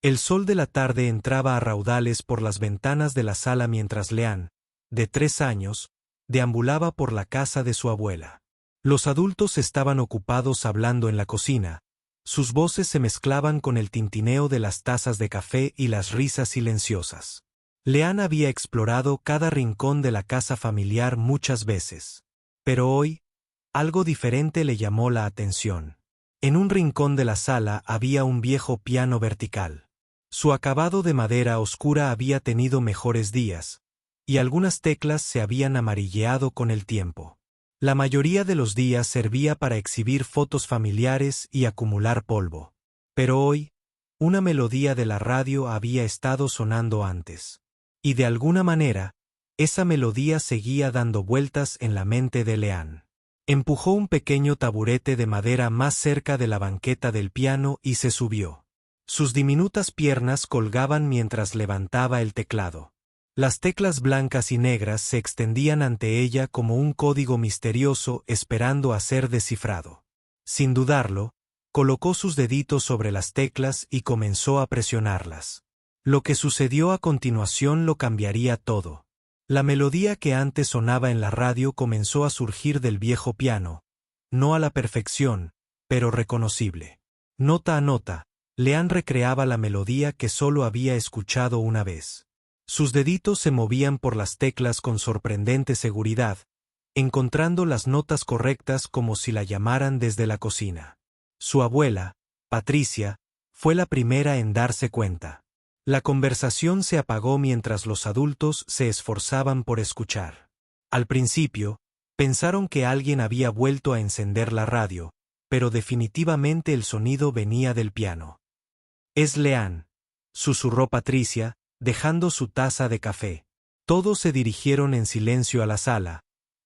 El sol de la tarde entraba a raudales por las ventanas de la sala mientras Leanne, de 3 años, deambulaba por la casa de su abuela. Los adultos estaban ocupados hablando en la cocina. Sus voces se mezclaban con el tintineo de las tazas de café y las risas silenciosas. Leanne había explorado cada rincón de la casa familiar muchas veces. Pero hoy, algo diferente le llamó la atención. En un rincón de la sala había un viejo piano vertical. Su acabado de madera oscura había tenido mejores días, y algunas teclas se habían amarilleado con el tiempo. La mayoría de los días servía para exhibir fotos familiares y acumular polvo. Pero hoy, una melodía de la radio había estado sonando antes. Y de alguna manera, esa melodía seguía dando vueltas en la mente de Leanne. Empujó un pequeño taburete de madera más cerca de la banqueta del piano y se subió. Sus diminutas piernas colgaban mientras levantaba el teclado. Las teclas blancas y negras se extendían ante ella como un código misterioso esperando a ser descifrado. Sin dudarlo, colocó sus deditos sobre las teclas y comenzó a presionarlas. Lo que sucedió a continuación lo cambiaría todo. La melodía que antes sonaba en la radio comenzó a surgir del viejo piano, no a la perfección, pero reconocible. Nota a nota, Leanne recreaba la melodía que solo había escuchado una vez. Sus deditos se movían por las teclas con sorprendente seguridad, encontrando las notas correctas como si la llamaran desde la cocina. Su abuela, Patricia, fue la primera en darse cuenta. La conversación se apagó mientras los adultos se esforzaban por escuchar. Al principio, pensaron que alguien había vuelto a encender la radio, pero definitivamente el sonido venía del piano. «Es Leanne», susurró Patricia, dejando su taza de café. Todos se dirigieron en silencio a la sala,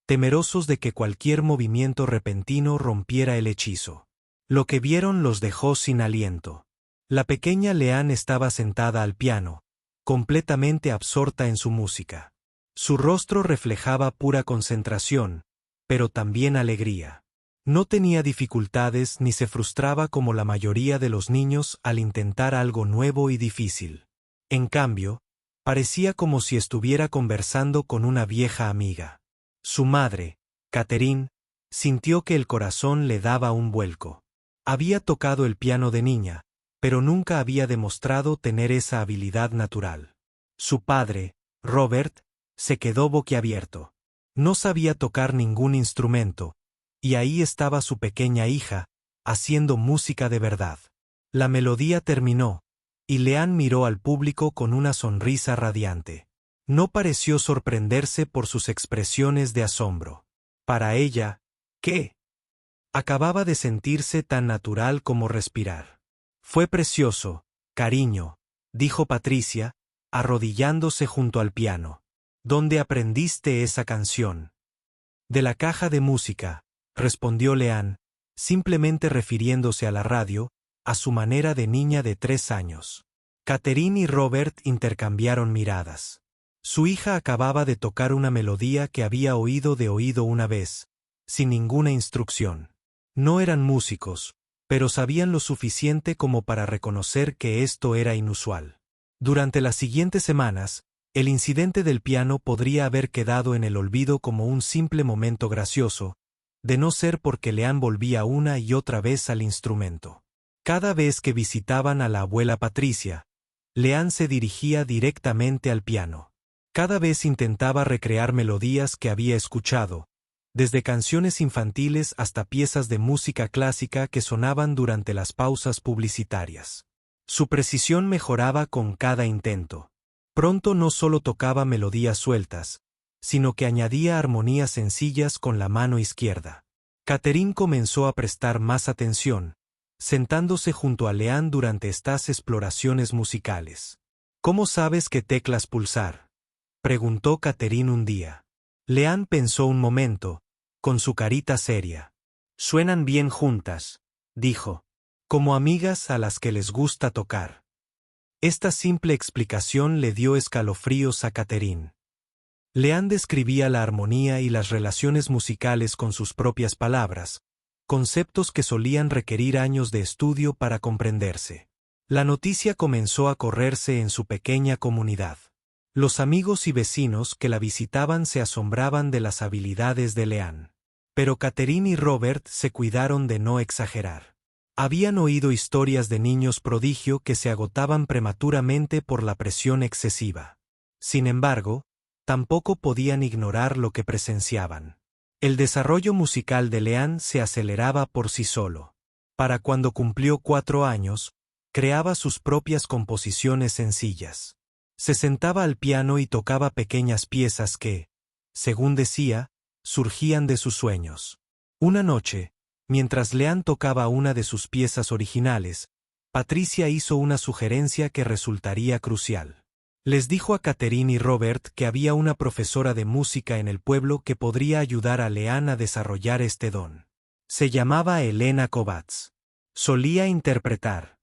temerosos de que cualquier movimiento repentino rompiera el hechizo. Lo que vieron los dejó sin aliento. La pequeña Leanne estaba sentada al piano, completamente absorta en su música. Su rostro reflejaba pura concentración, pero también alegría. No tenía dificultades ni se frustraba como la mayoría de los niños al intentar algo nuevo y difícil. En cambio, parecía como si estuviera conversando con una vieja amiga. Su madre, Catherine, sintió que el corazón le daba un vuelco. Había tocado el piano de niña, pero nunca había demostrado tener esa habilidad natural. Su padre, Robert, se quedó boquiabierto. No sabía tocar ningún instrumento, y ahí estaba su pequeña hija, haciendo música de verdad. La melodía terminó, y Leanne miró al público con una sonrisa radiante. No pareció sorprenderse por sus expresiones de asombro. Para ella, ¿qué? Acababa de sentirse tan natural como respirar. Fue precioso, cariño, dijo Patricia, arrodillándose junto al piano. ¿Dónde aprendiste esa canción? De la caja de música, respondió Leanne, simplemente refiriéndose a la radio, a su manera de niña de 3 años. Catherine y Robert intercambiaron miradas. Su hija acababa de tocar una melodía que había oído de oído una vez, sin ninguna instrucción. No eran músicos, pero sabían lo suficiente como para reconocer que esto era inusual. Durante las siguientes semanas, el incidente del piano podría haber quedado en el olvido como un simple momento gracioso, de no ser porque Leanne volvía una y otra vez al instrumento. Cada vez que visitaban a la abuela Patricia, Leanne se dirigía directamente al piano. Cada vez intentaba recrear melodías que había escuchado, desde canciones infantiles hasta piezas de música clásica que sonaban durante las pausas publicitarias. Su precisión mejoraba con cada intento. Pronto no solo tocaba melodías sueltas, sino que añadía armonías sencillas con la mano izquierda. Catherine comenzó a prestar más atención, sentándose junto a Leanne durante estas exploraciones musicales. ¿Cómo sabes qué teclas pulsar?, preguntó Catherine un día. Leanne pensó un momento, con su carita seria. Suenan bien juntas, dijo, como amigas a las que les gusta tocar. Esta simple explicación le dio escalofríos a Catherine. Leanne describía la armonía y las relaciones musicales con sus propias palabras, conceptos que solían requerir años de estudio para comprenderse. La noticia comenzó a correrse en su pequeña comunidad. Los amigos y vecinos que la visitaban se asombraban de las habilidades de Leanne. Pero Catherine y Robert se cuidaron de no exagerar. Habían oído historias de niños prodigio que se agotaban prematuramente por la presión excesiva. Sin embargo, tampoco podían ignorar lo que presenciaban. El desarrollo musical de Leanne se aceleraba por sí solo. Para cuando cumplió 4 años, creaba sus propias composiciones sencillas. Se sentaba al piano y tocaba pequeñas piezas que, según decía, surgían de sus sueños. Una noche, mientras Leanne tocaba una de sus piezas originales, Patricia hizo una sugerencia que resultaría crucial. Les dijo a Catherine y Robert que había una profesora de música en el pueblo que podría ayudar a Leanne a desarrollar este don. Se llamaba Elena Kovács. Solía interpretar.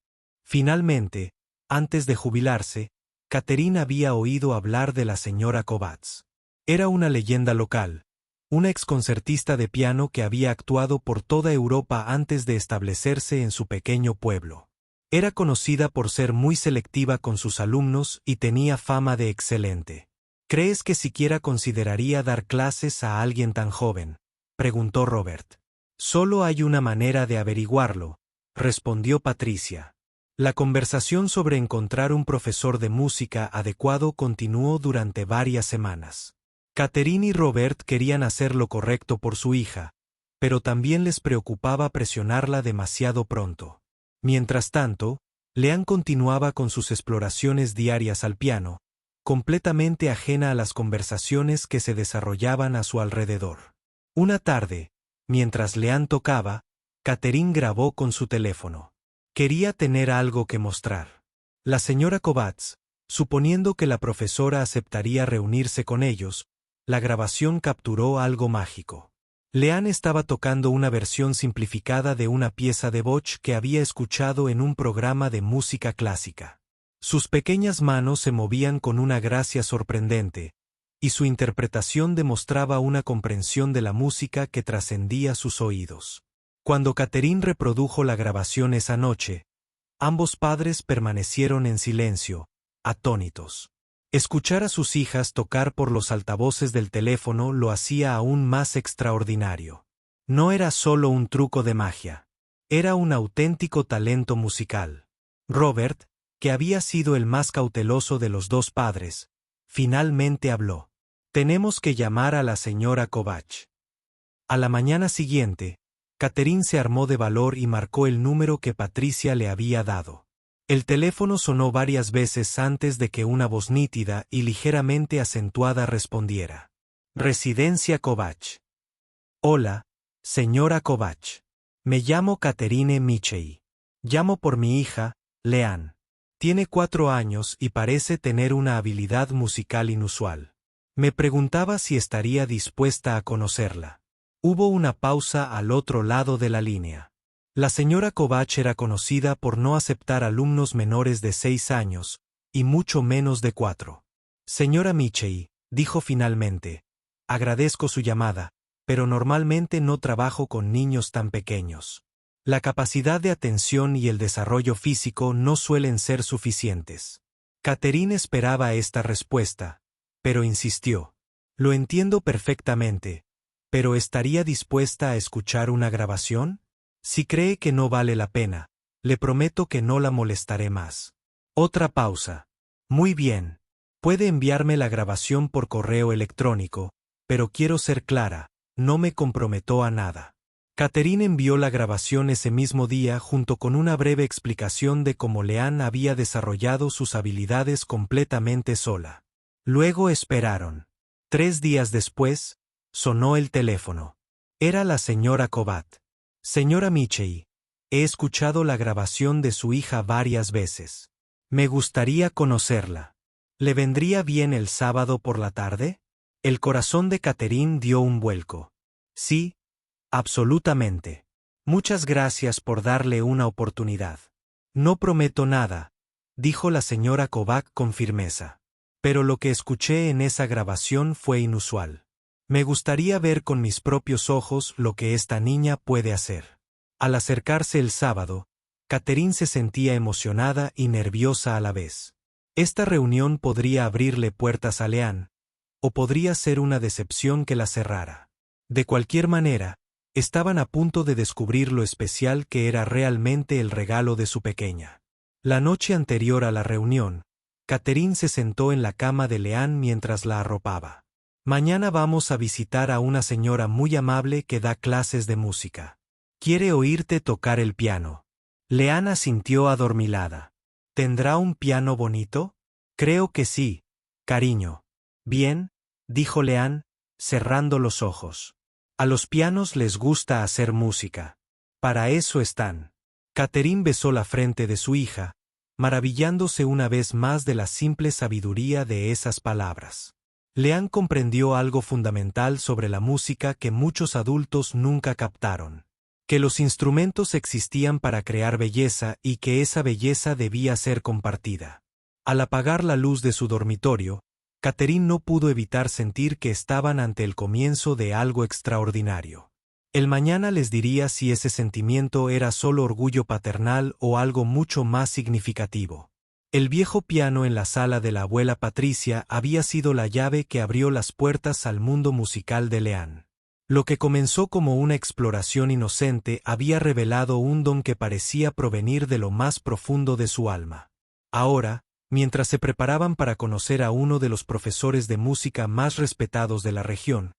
Finalmente, antes de jubilarse, Catherine había oído hablar de la señora Kovács. Era una leyenda local, una exconcertista de piano que había actuado por toda Europa antes de establecerse en su pequeño pueblo. Era conocida por ser muy selectiva con sus alumnos y tenía fama de excelente. ¿Crees que siquiera consideraría dar clases a alguien tan joven?, preguntó Robert. Solo hay una manera de averiguarlo, respondió Patricia. La conversación sobre encontrar un profesor de música adecuado continuó durante varias semanas. Catherine y Robert querían hacer lo correcto por su hija, pero también les preocupaba presionarla demasiado pronto. Mientras tanto, Leanne continuaba con sus exploraciones diarias al piano, completamente ajena a las conversaciones que se desarrollaban a su alrededor. Una tarde, mientras Leanne tocaba, Catherine grabó con su teléfono. Quería tener algo que mostrar. La señora Kovács, suponiendo que la profesora aceptaría reunirse con ellos, la grabación capturó algo mágico. Leanne estaba tocando una versión simplificada de una pieza de Bach que había escuchado en un programa de música clásica. Sus pequeñas manos se movían con una gracia sorprendente, y su interpretación demostraba una comprensión de la música que trascendía sus oídos. Cuando Catherine reprodujo la grabación esa noche, ambos padres permanecieron en silencio, atónitos. Escuchar a sus hijas tocar por los altavoces del teléfono lo hacía aún más extraordinario. No era solo un truco de magia. Era un auténtico talento musical. Robert, que había sido el más cauteloso de los dos padres, finalmente habló. Tenemos que llamar a la señora Kovács. A la mañana siguiente, Catherine se armó de valor y marcó el número que Patricia le había dado. El teléfono sonó varias veces antes de que una voz nítida y ligeramente acentuada respondiera. Residencia Kovács. Hola, señora Kovács. Me llamo Catherine Michei. Llamo por mi hija, Leanne. Tiene 4 años y parece tener una habilidad musical inusual. Me preguntaba si estaría dispuesta a conocerla. Hubo una pausa al otro lado de la línea. La señora Kovács era conocida por no aceptar alumnos menores de 6 años, y mucho menos de 4. Señora Michei, dijo finalmente, agradezco su llamada, pero normalmente no trabajo con niños tan pequeños. La capacidad de atención y el desarrollo físico no suelen ser suficientes. Catherine esperaba esta respuesta, pero insistió. Lo entiendo perfectamente, pero ¿estaría dispuesta a escuchar una grabación? Si cree que no vale la pena, le prometo que no la molestaré más. Otra pausa. Muy bien. Puede enviarme la grabación por correo electrónico, pero quiero ser clara, no me comprometo a nada. Catherine envió la grabación ese mismo día junto con una breve explicación de cómo Leanne había desarrollado sus habilidades completamente sola. Luego esperaron. 3 días después, sonó el teléfono. Era la señora Kovács. Señora Michei, he escuchado la grabación de su hija varias veces. Me gustaría conocerla. ¿Le vendría bien el sábado por la tarde? El corazón de Catherine dio un vuelco. Sí, absolutamente. Muchas gracias por darle una oportunidad. No prometo nada, dijo la señora Kovács con firmeza. Pero lo que escuché en esa grabación fue inusual. Me gustaría ver con mis propios ojos lo que esta niña puede hacer. Al acercarse el sábado, Catherine se sentía emocionada y nerviosa a la vez. Esta reunión podría abrirle puertas a Leanne, o podría ser una decepción que la cerrara. De cualquier manera, estaban a punto de descubrir lo especial que era realmente el regalo de su pequeña. La noche anterior a la reunión, Catherine se sentó en la cama de Leanne mientras la arropaba. Mañana vamos a visitar a una señora muy amable que da clases de música. Quiere oírte tocar el piano. Leanne asintió adormilada. ¿Tendrá un piano bonito? Creo que sí, cariño. Bien, dijo Leanne, cerrando los ojos. A los pianos les gusta hacer música. Para eso están. Catherine besó la frente de su hija, maravillándose una vez más de la simple sabiduría de esas palabras. Leanne comprendió algo fundamental sobre la música que muchos adultos nunca captaron. Que los instrumentos existían para crear belleza y que esa belleza debía ser compartida. Al apagar la luz de su dormitorio, Catherine no pudo evitar sentir que estaban ante el comienzo de algo extraordinario. El mañana les diría si ese sentimiento era solo orgullo paternal o algo mucho más significativo. El viejo piano en la sala de la abuela Patricia había sido la llave que abrió las puertas al mundo musical de Leanne. Lo que comenzó como una exploración inocente había revelado un don que parecía provenir de lo más profundo de su alma. Ahora, mientras se preparaban para conocer a uno de los profesores de música más respetados de la región,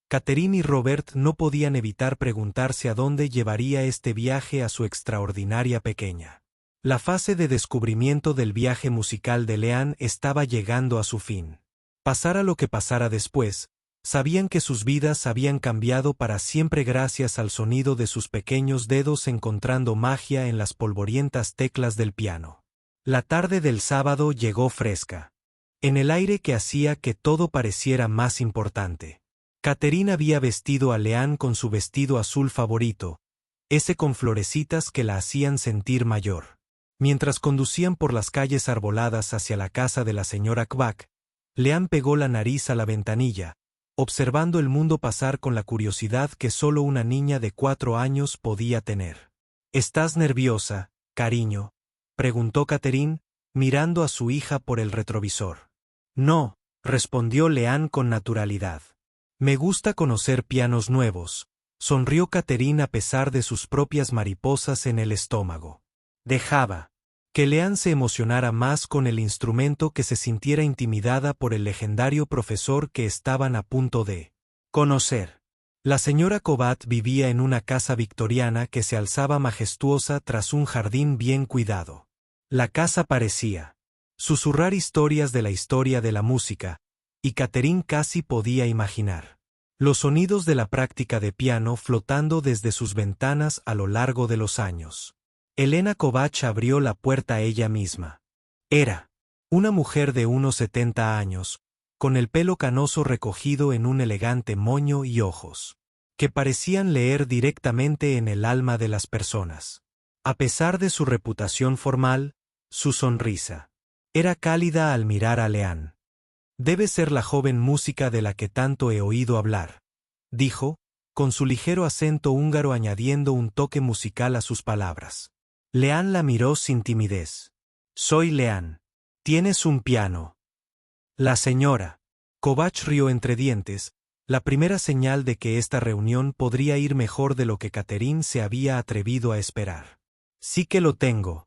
Catherine y Robert no podían evitar preguntarse a dónde llevaría este viaje a su extraordinaria pequeña. La fase de descubrimiento del viaje musical de Leanne estaba llegando a su fin. Pasara lo que pasara después, sabían que sus vidas habían cambiado para siempre gracias al sonido de sus pequeños dedos encontrando magia en las polvorientas teclas del piano. La tarde del sábado llegó fresca, en el aire que hacía que todo pareciera más importante. Catherine había vestido a Leanne con su vestido azul favorito, ese con florecitas que la hacían sentir mayor. Mientras conducían por las calles arboladas hacia la casa de la señora Kvak, Leanne pegó la nariz a la ventanilla, observando el mundo pasar con la curiosidad que solo una niña de 4 años podía tener. ¿Estás nerviosa, cariño?, preguntó Catherine, mirando a su hija por el retrovisor. No, respondió Leanne con naturalidad. Me gusta conocer pianos nuevos, sonrió Catherine a pesar de sus propias mariposas en el estómago. Dejaba que Leanne se emocionara más con el instrumento que se sintiera intimidada por el legendario profesor que estaban a punto de conocer. La señora Kovac vivía en una casa victoriana que se alzaba majestuosa tras un jardín bien cuidado. La casa parecía susurrar historias de la historia de la música, y Catherine casi podía imaginar los sonidos de la práctica de piano flotando desde sus ventanas a lo largo de los años. Elena Kovac abrió la puerta ella misma. Era una mujer de unos 70 años, con el pelo canoso recogido en un elegante moño y ojos que parecían leer directamente en el alma de las personas. A pesar de su reputación formal, su sonrisa era cálida al mirar a Leanne. Debe ser la joven música de la que tanto he oído hablar, dijo, con su ligero acento húngaro añadiendo un toque musical a sus palabras. Leanne la miró sin timidez. Soy Leanne. ¿Tienes un piano? La señora Kovac rió entre dientes, la primera señal de que esta reunión podría ir mejor de lo que Catherine se había atrevido a esperar. Sí que lo tengo.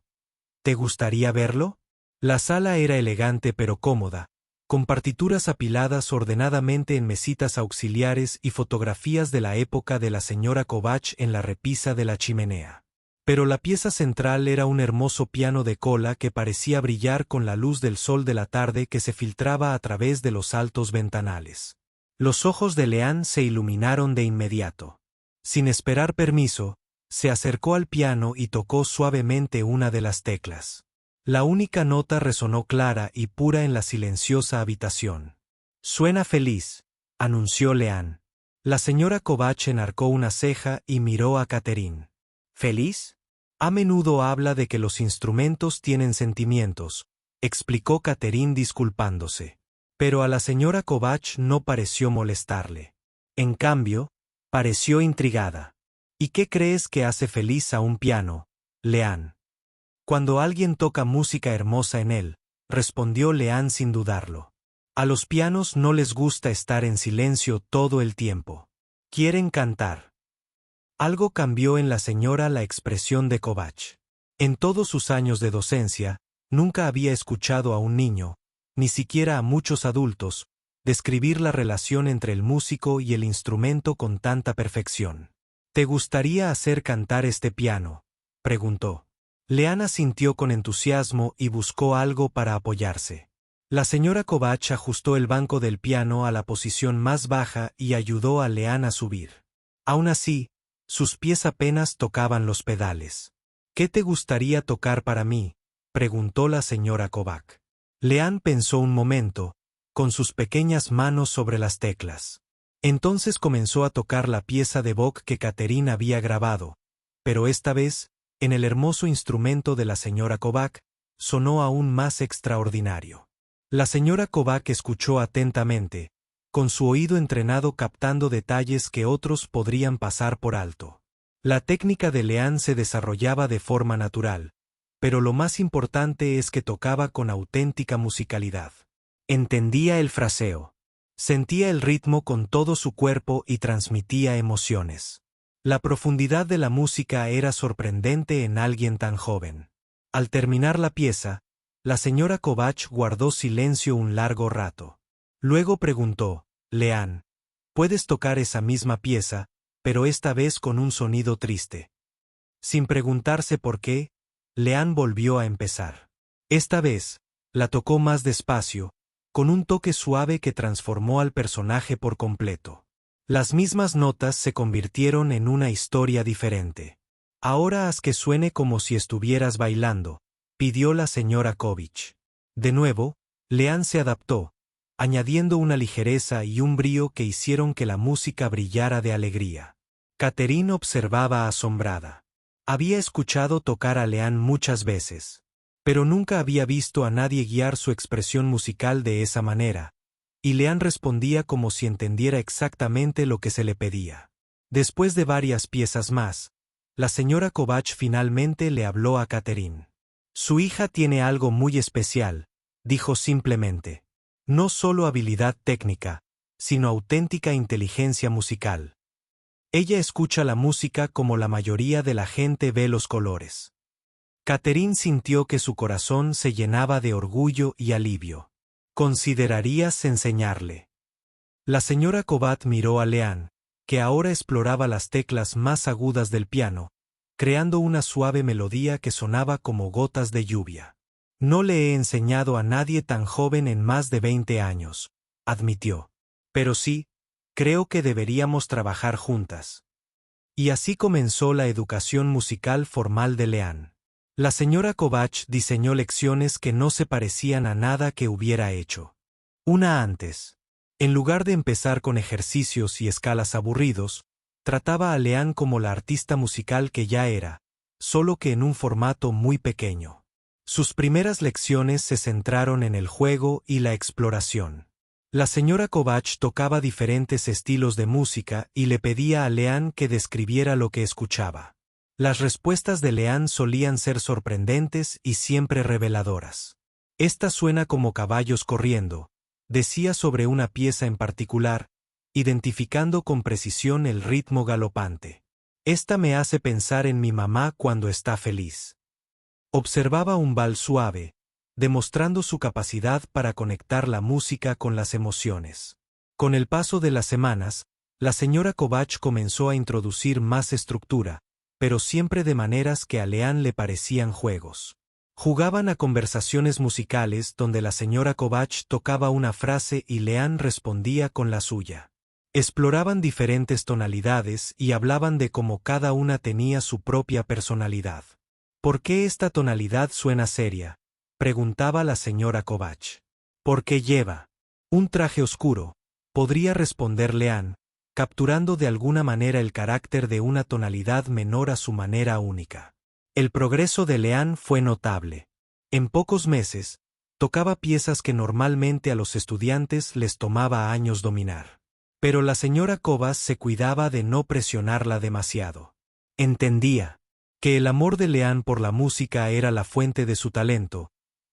¿Te gustaría verlo? La sala era elegante pero cómoda, con partituras apiladas ordenadamente en mesitas auxiliares y fotografías de la época de la señora Kovac en la repisa de la chimenea. Pero la pieza central era un hermoso piano de cola que parecía brillar con la luz del sol de la tarde que se filtraba a través de los altos ventanales. Los ojos de Leanne se iluminaron de inmediato. Sin esperar permiso, se acercó al piano y tocó suavemente una de las teclas. La única nota resonó clara y pura en la silenciosa habitación. Suena feliz, anunció Leanne. La señora Kovac enarcó una ceja y miró a Catherine. ¿Feliz? A menudo habla de que los instrumentos tienen sentimientos, explicó Catherine disculpándose. Pero a la señora Kovac no pareció molestarle. En cambio, pareció intrigada. ¿Y qué crees que hace feliz a un piano, Leanne? Cuando alguien toca música hermosa en él, respondió Leanne sin dudarlo. A los pianos no les gusta estar en silencio todo el tiempo. Quieren cantar. Algo cambió en la señora la expresión de Kovach. En todos sus años de docencia, nunca había escuchado a un niño, ni siquiera a muchos adultos, describir la relación entre el músico y el instrumento con tanta perfección. ¿Te gustaría hacer cantar este piano?, preguntó. Leanne asintió con entusiasmo y buscó algo para apoyarse. La señora Kovach ajustó el banco del piano a la posición más baja y ayudó a Leanne a subir. Aún así, sus pies apenas tocaban los pedales. ¿Qué te gustaría tocar para mí?, preguntó la señora Kovach. Leanne pensó un momento, con sus pequeñas manos sobre las teclas. Entonces comenzó a tocar la pieza de Bach que Catherine había grabado, pero esta vez, en el hermoso instrumento de la señora Kovach, sonó aún más extraordinario. La señora Kovach escuchó atentamente, con su oído entrenado captando detalles que otros podrían pasar por alto. La técnica de Leanne se desarrollaba de forma natural, pero lo más importante es que tocaba con auténtica musicalidad. Entendía el fraseo. Sentía el ritmo con todo su cuerpo y transmitía emociones. La profundidad de la música era sorprendente en alguien tan joven. Al terminar la pieza, la señora Kovach guardó silencio un largo rato. Luego preguntó, Leanne, ¿puedes tocar esa misma pieza, pero esta vez con un sonido triste? Sin preguntarse por qué, Leanne volvió a empezar. Esta vez, la tocó más despacio, con un toque suave que transformó al personaje por completo. Las mismas notas se convirtieron en una historia diferente. Ahora haz que suene como si estuvieras bailando, pidió la señora Kovach. De nuevo, Leanne se adaptó, añadiendo una ligereza y un brío que hicieron que la música brillara de alegría. Catherine observaba asombrada. Había escuchado tocar a Leanne muchas veces, pero nunca había visto a nadie guiar su expresión musical de esa manera, y Leanne respondía como si entendiera exactamente lo que se le pedía. Después de varias piezas más, la señora Kovach finalmente le habló a Catherine. Su hija tiene algo muy especial, dijo simplemente. No solo habilidad técnica, sino auténtica inteligencia musical. Ella escucha la música como la mayoría de la gente ve los colores. Catherine sintió que su corazón se llenaba de orgullo y alivio. ¿Considerarías enseñarle? La señora Kovach miró a Leanne, que ahora exploraba las teclas más agudas del piano, creando una suave melodía que sonaba como gotas de lluvia. No le he enseñado a nadie tan joven en más de 20 años, admitió. Pero sí, creo que deberíamos trabajar juntas. Y así comenzó la educación musical formal de Leanne. La señora Kovach diseñó lecciones que no se parecían a nada que hubiera hecho. Una antes. En lugar de empezar con ejercicios y escalas aburridos, trataba a Leanne como la artista musical que ya era, solo que en un formato muy pequeño. Sus primeras lecciones se centraron en el juego y la exploración. La señora Kovach tocaba diferentes estilos de música y le pedía a Leanne que describiera lo que escuchaba. Las respuestas de Leanne solían ser sorprendentes y siempre reveladoras. Esta suena como caballos corriendo, decía sobre una pieza en particular, identificando con precisión el ritmo galopante. Esta me hace pensar en mi mamá cuando está feliz. Observaba un vals suave, demostrando su capacidad para conectar la música con las emociones. Con el paso de las semanas, la señora Kovach comenzó a introducir más estructura, pero siempre de maneras que a Leanne le parecían juegos. Jugaban a conversaciones musicales donde la señora Kovach tocaba una frase y Leanne respondía con la suya. Exploraban diferentes tonalidades y hablaban de cómo cada una tenía su propia personalidad. ¿Por qué esta tonalidad suena seria?, preguntaba la señora Kovach. ¿Por qué lleva un traje oscuro?, podría responder Leanne, capturando de alguna manera el carácter de una tonalidad menor a su manera única. El progreso de Leanne fue notable. En pocos meses, tocaba piezas que normalmente a los estudiantes les tomaba años dominar. Pero la señora Kovach se cuidaba de no presionarla demasiado. Entendía. que el amor de Leanne por la música era la fuente de su talento,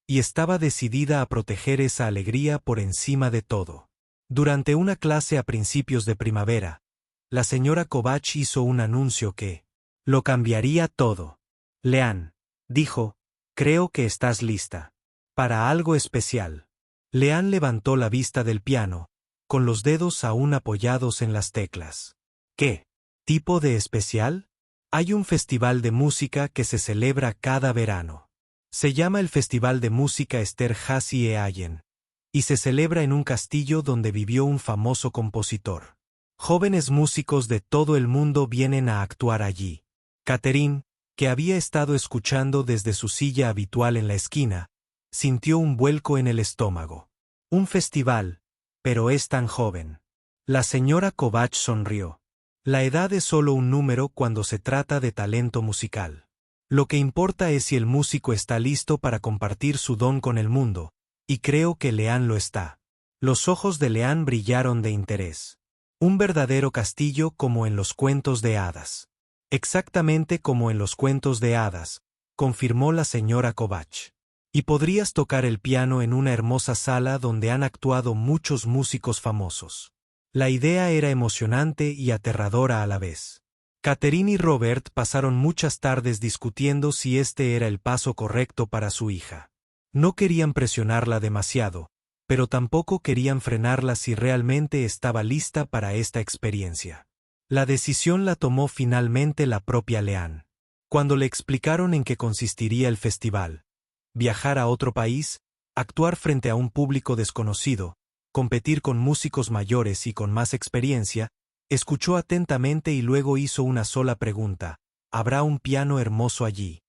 y estaba decidida a proteger esa alegría por encima de todo. Durante una clase a principios de primavera, la señora Kovach hizo un anuncio que lo cambiaría todo. Leanne, dijo, creo que estás lista para algo especial. Leanne levantó la vista del piano, con los dedos aún apoyados en las teclas. ¿Qué tipo de especial? Hay un festival de música que se celebra cada verano. Se llama el Festival de Música Esterházy Eayen, y se celebra en un castillo donde vivió un famoso compositor. Jóvenes músicos de todo el mundo vienen a actuar allí. Catherine, que había estado escuchando desde su silla habitual en la esquina, sintió un vuelco en el estómago. Un festival, pero es tan joven. La señora Kovach sonrió. La edad es solo un número cuando se trata de talento musical. Lo que importa es si el músico está listo para compartir su don con el mundo, y creo que Leanne lo está. Los ojos de Leanne brillaron de interés. Un verdadero castillo como en los cuentos de hadas. Exactamente como en los cuentos de hadas, confirmó la señora Kovach. Y podrías tocar el piano en una hermosa sala donde han actuado muchos músicos famosos. La idea era emocionante y aterradora a la vez. Catherine y Robert pasaron muchas tardes discutiendo si este era el paso correcto para su hija. No querían presionarla demasiado, pero tampoco querían frenarla si realmente estaba lista para esta experiencia. La decisión la tomó finalmente la propia Leanne. Cuando le explicaron en qué consistiría el festival, viajar a otro país, actuar frente a un público desconocido, competir con músicos mayores y con más experiencia, escuchó atentamente y luego hizo una sola pregunta: ¿habrá un piano hermoso allí?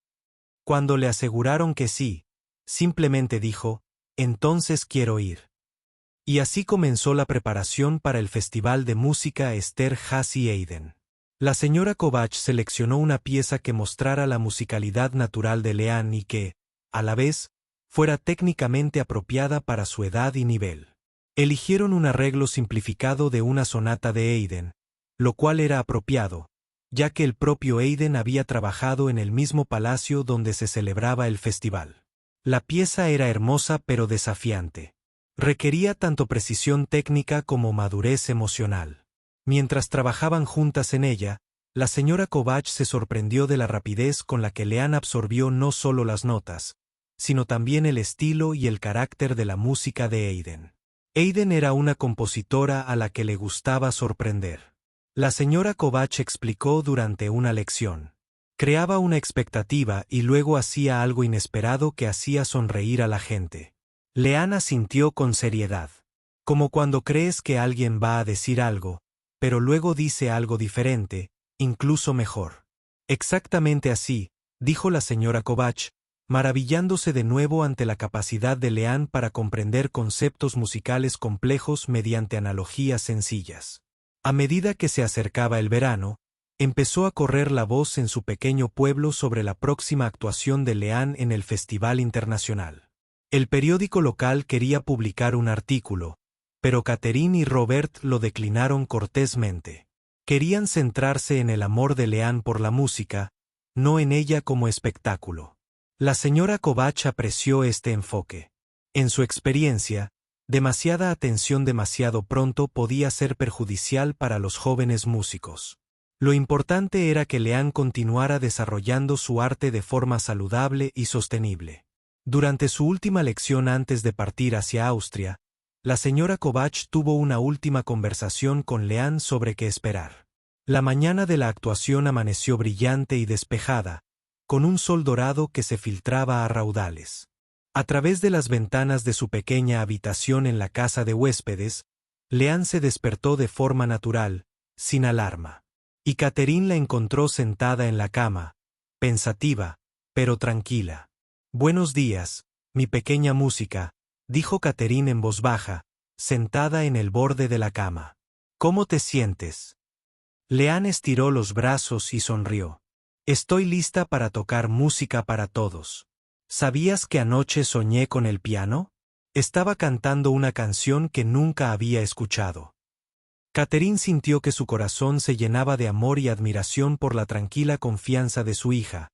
Cuando le aseguraron que sí, simplemente dijo: entonces quiero ir. Y así comenzó la preparación para el Festival de Música Esterházy Eiden. La señora Kovach seleccionó una pieza que mostrara la musicalidad natural de Leanne y que, a la vez, fuera técnicamente apropiada para su edad y nivel. Eligieron un arreglo simplificado de una sonata de Haydn, lo cual era apropiado, ya que el propio Haydn había trabajado en el mismo palacio donde se celebraba el festival. La pieza era hermosa pero desafiante. Requería tanto precisión técnica como madurez emocional. Mientras trabajaban juntas en ella, la señora Kovach se sorprendió de la rapidez con la que Leanne absorbió no solo las notas, sino también el estilo y el carácter de la música de Haydn. Haydn era una compositora a la que le gustaba sorprender. La señora Kovach explicó durante una lección. Creaba una expectativa y luego hacía algo inesperado que hacía sonreír a la gente. Leanne asintió con seriedad. Como cuando crees que alguien va a decir algo, pero luego dice algo diferente, incluso mejor. Exactamente así, dijo la señora Kovach, maravillándose de nuevo ante la capacidad de Leanne para comprender conceptos musicales complejos mediante analogías sencillas. A medida que se acercaba el verano, empezó a correr la voz en su pequeño pueblo sobre la próxima actuación de Leanne en el Festival Internacional. El periódico local quería publicar un artículo, pero Catherine y Robert lo declinaron cortésmente. Querían centrarse en el amor de Leanne por la música, no en ella como espectáculo. La señora Kovach apreció este enfoque. En su experiencia, demasiada atención demasiado pronto podía ser perjudicial para los jóvenes músicos. Lo importante era que Leanne continuara desarrollando su arte de forma saludable y sostenible. Durante su última lección antes de partir hacia Austria, la señora Kovach tuvo una última conversación con Leanne sobre qué esperar. La mañana de la actuación amaneció brillante y despejada, con un sol dorado que se filtraba a raudales. A través de las ventanas de su pequeña habitación en la casa de huéspedes, Leanne se despertó de forma natural, sin alarma. Y Catherine la encontró sentada en la cama, pensativa, pero tranquila. «Buenos días, mi pequeña música», dijo Catherine en voz baja, sentada en el borde de la cama. «¿Cómo te sientes?» Leanne estiró los brazos y sonrió. «Estoy lista para tocar música para todos. ¿Sabías que anoche soñé con el piano?» Estaba cantando una canción que nunca había escuchado. Catherine sintió que su corazón se llenaba de amor y admiración por la tranquila confianza de su hija,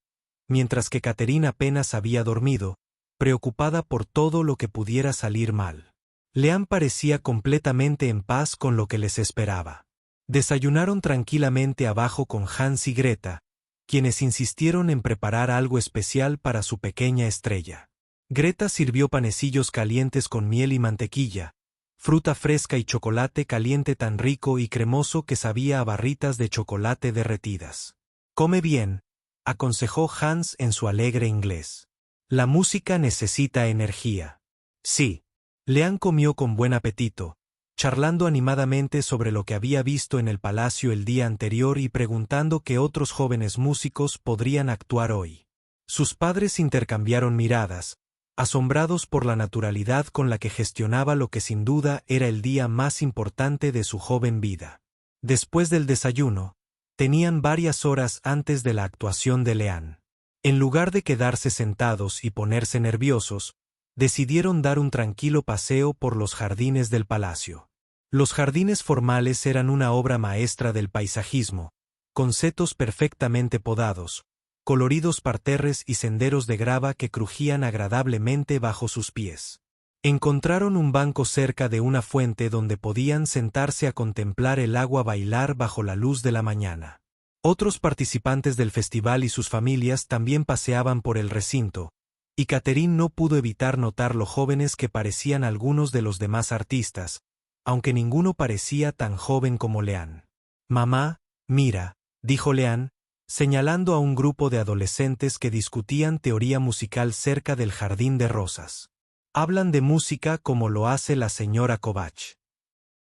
mientras que Catherine apenas había dormido, preocupada por todo lo que pudiera salir mal. Leanne parecía completamente en paz con lo que les esperaba. Desayunaron tranquilamente abajo con Hans y Greta, quienes insistieron en preparar algo especial para su pequeña estrella. Greta sirvió panecillos calientes con miel y mantequilla, fruta fresca y chocolate caliente tan rico y cremoso que sabía a barritas de chocolate derretidas. «Come bien», aconsejó Hans en su alegre inglés. «La música necesita energía». Sí. Leanne comió con buen apetito, charlando animadamente sobre lo que había visto en el palacio el día anterior y preguntando qué otros jóvenes músicos podrían actuar hoy. Sus padres intercambiaron miradas, asombrados por la naturalidad con la que gestionaba lo que sin duda era el día más importante de su joven vida. Después del desayuno, tenían varias horas antes de la actuación de Leanne. En lugar de quedarse sentados y ponerse nerviosos, decidieron dar un tranquilo paseo por los jardines del palacio. Los jardines formales eran una obra maestra del paisajismo, con setos perfectamente podados, coloridos parterres y senderos de grava que crujían agradablemente bajo sus pies. Encontraron un banco cerca de una fuente donde podían sentarse a contemplar el agua bailar bajo la luz de la mañana. Otros participantes del festival y sus familias también paseaban por el recinto, y Catherine no pudo evitar notar lo jóvenes que parecían algunos de los demás artistas, aunque ninguno parecía tan joven como Leanne. «Mamá, mira», dijo Leanne, señalando a un grupo de adolescentes que discutían teoría musical cerca del jardín de rosas. «Hablan de música como lo hace la señora Kovach».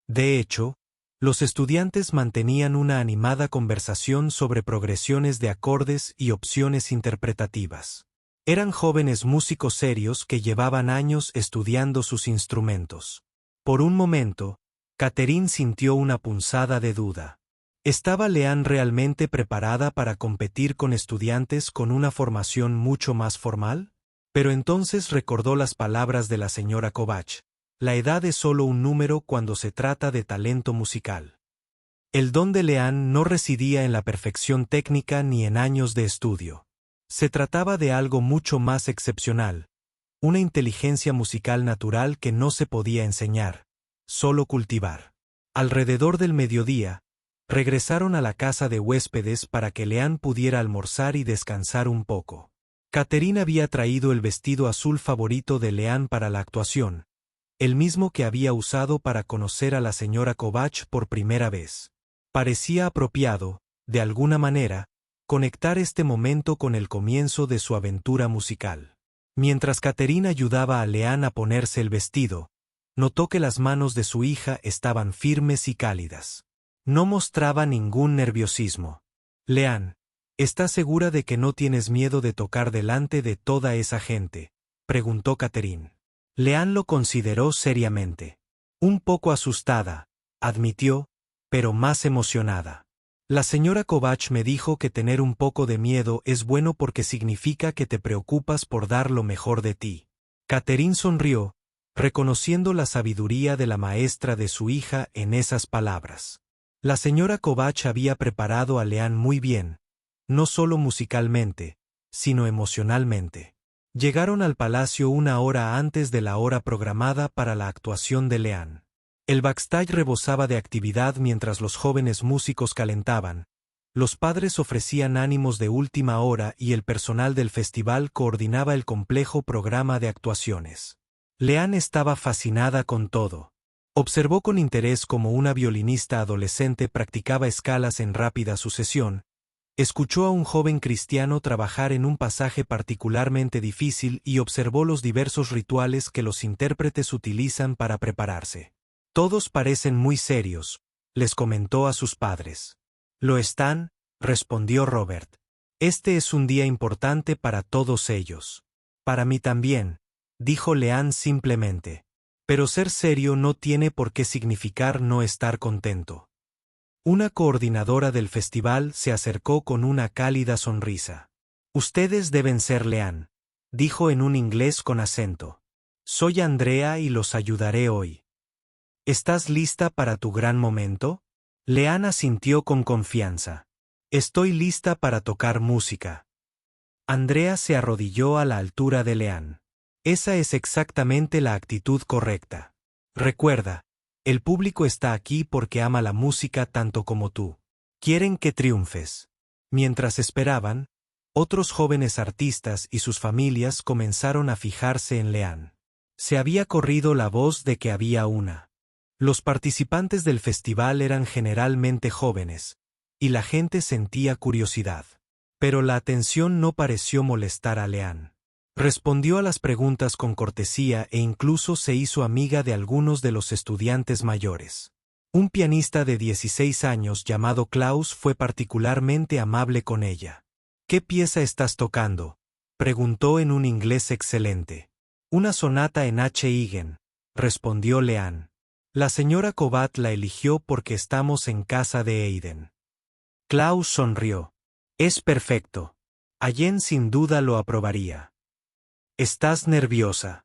De hecho, los estudiantes mantenían una animada conversación sobre progresiones de acordes y opciones interpretativas. Eran jóvenes músicos serios que llevaban años estudiando sus instrumentos. Por un momento, Catherine sintió una punzada de duda. ¿Estaba Leanne realmente preparada para competir con estudiantes con una formación mucho más formal? Pero entonces recordó las palabras de la señora Kovach: la edad es solo un número cuando se trata de talento musical. El don de Leanne no residía en la perfección técnica ni en años de estudio. Se trataba de algo mucho más excepcional, una inteligencia musical natural que no se podía enseñar, solo cultivar. Alrededor del mediodía, regresaron a la casa de huéspedes para que Leanne pudiera almorzar y descansar un poco. Catherine había traído el vestido azul favorito de Leanne para la actuación, el mismo que había usado para conocer a la señora Kovach por primera vez. Parecía apropiado, de alguna manera, conectar este momento con el comienzo de su aventura musical. Mientras Catherine ayudaba a Leanne a ponerse el vestido, notó que las manos de su hija estaban firmes y cálidas. No mostraba ningún nerviosismo. «Leanne, ¿estás segura de que no tienes miedo de tocar delante de toda esa gente?», preguntó Catherine. Leanne lo consideró seriamente. Un poco asustada, admitió, pero más emocionada. «La señora Kovach me dijo que tener un poco de miedo es bueno porque significa que te preocupas por dar lo mejor de ti». Catherine sonrió, reconociendo la sabiduría de la maestra de su hija en esas palabras. La señora Kovach había preparado a Leanne muy bien, no solo musicalmente, sino emocionalmente. Llegaron al palacio una hora antes de la hora programada para la actuación de Leanne. El backstage rebosaba de actividad mientras los jóvenes músicos calentaban. Los padres ofrecían ánimos de última hora y el personal del festival coordinaba el complejo programa de actuaciones. Leanne estaba fascinada con todo. Observó con interés cómo una violinista adolescente practicaba escalas en rápida sucesión, escuchó a un joven cristiano trabajar en un pasaje particularmente difícil y observó los diversos rituales que los intérpretes utilizan para prepararse. «Todos parecen muy serios», les comentó a sus padres. «Lo están», respondió Robert. «Este es un día importante para todos ellos». «Para mí también», dijo Leanne simplemente. «Pero ser serio no tiene por qué significar no estar contento». Una coordinadora del festival se acercó con una cálida sonrisa. «Ustedes deben ser Leanne», dijo en un inglés con acento. «Soy Andrea y los ayudaré hoy». «¿Estás lista para tu gran momento?», Leanne asintió con confianza. Estoy lista para tocar música. Andrea se arrodilló a la altura de Leanne. Esa es exactamente la actitud correcta. Recuerda, el público está aquí porque ama la música tanto como tú. Quieren que triunfes. Mientras esperaban, otros jóvenes artistas y sus familias comenzaron a fijarse en Leanne. Se había corrido la voz de que había una. Los participantes del festival eran generalmente jóvenes, y la gente sentía curiosidad. Pero la atención no pareció molestar a Leanne. Respondió a las preguntas con cortesía e incluso se hizo amiga de algunos de los estudiantes mayores. Un pianista de 16 años llamado Klaus fue particularmente amable con ella. ¿Qué pieza estás tocando?, preguntó en un inglés excelente. Una sonata en H-Igen, respondió Leanne. La señora Kovac la eligió porque estamos en casa de Aiden. Klaus sonrió. Es perfecto. Allen sin duda lo aprobaría. ¿Estás nerviosa?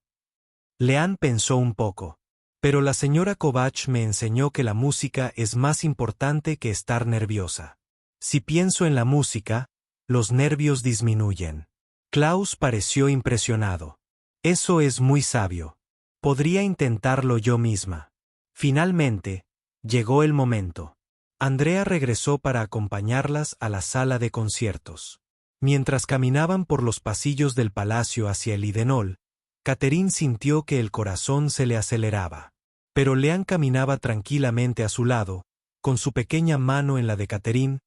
Leanne pensó un poco. Pero la señora Kovac me enseñó que la música es más importante que estar nerviosa. Si pienso en la música, los nervios disminuyen. Klaus pareció impresionado. Eso es muy sabio. Podría intentarlo yo misma. Finalmente, llegó el momento. Andrea regresó para acompañarlas a la sala de conciertos. Mientras caminaban por los pasillos del palacio hacia el Idenol, Catherine sintió que el corazón se le aceleraba. Pero Leanne caminaba tranquilamente a su lado, con su pequeña mano en la de Catherine,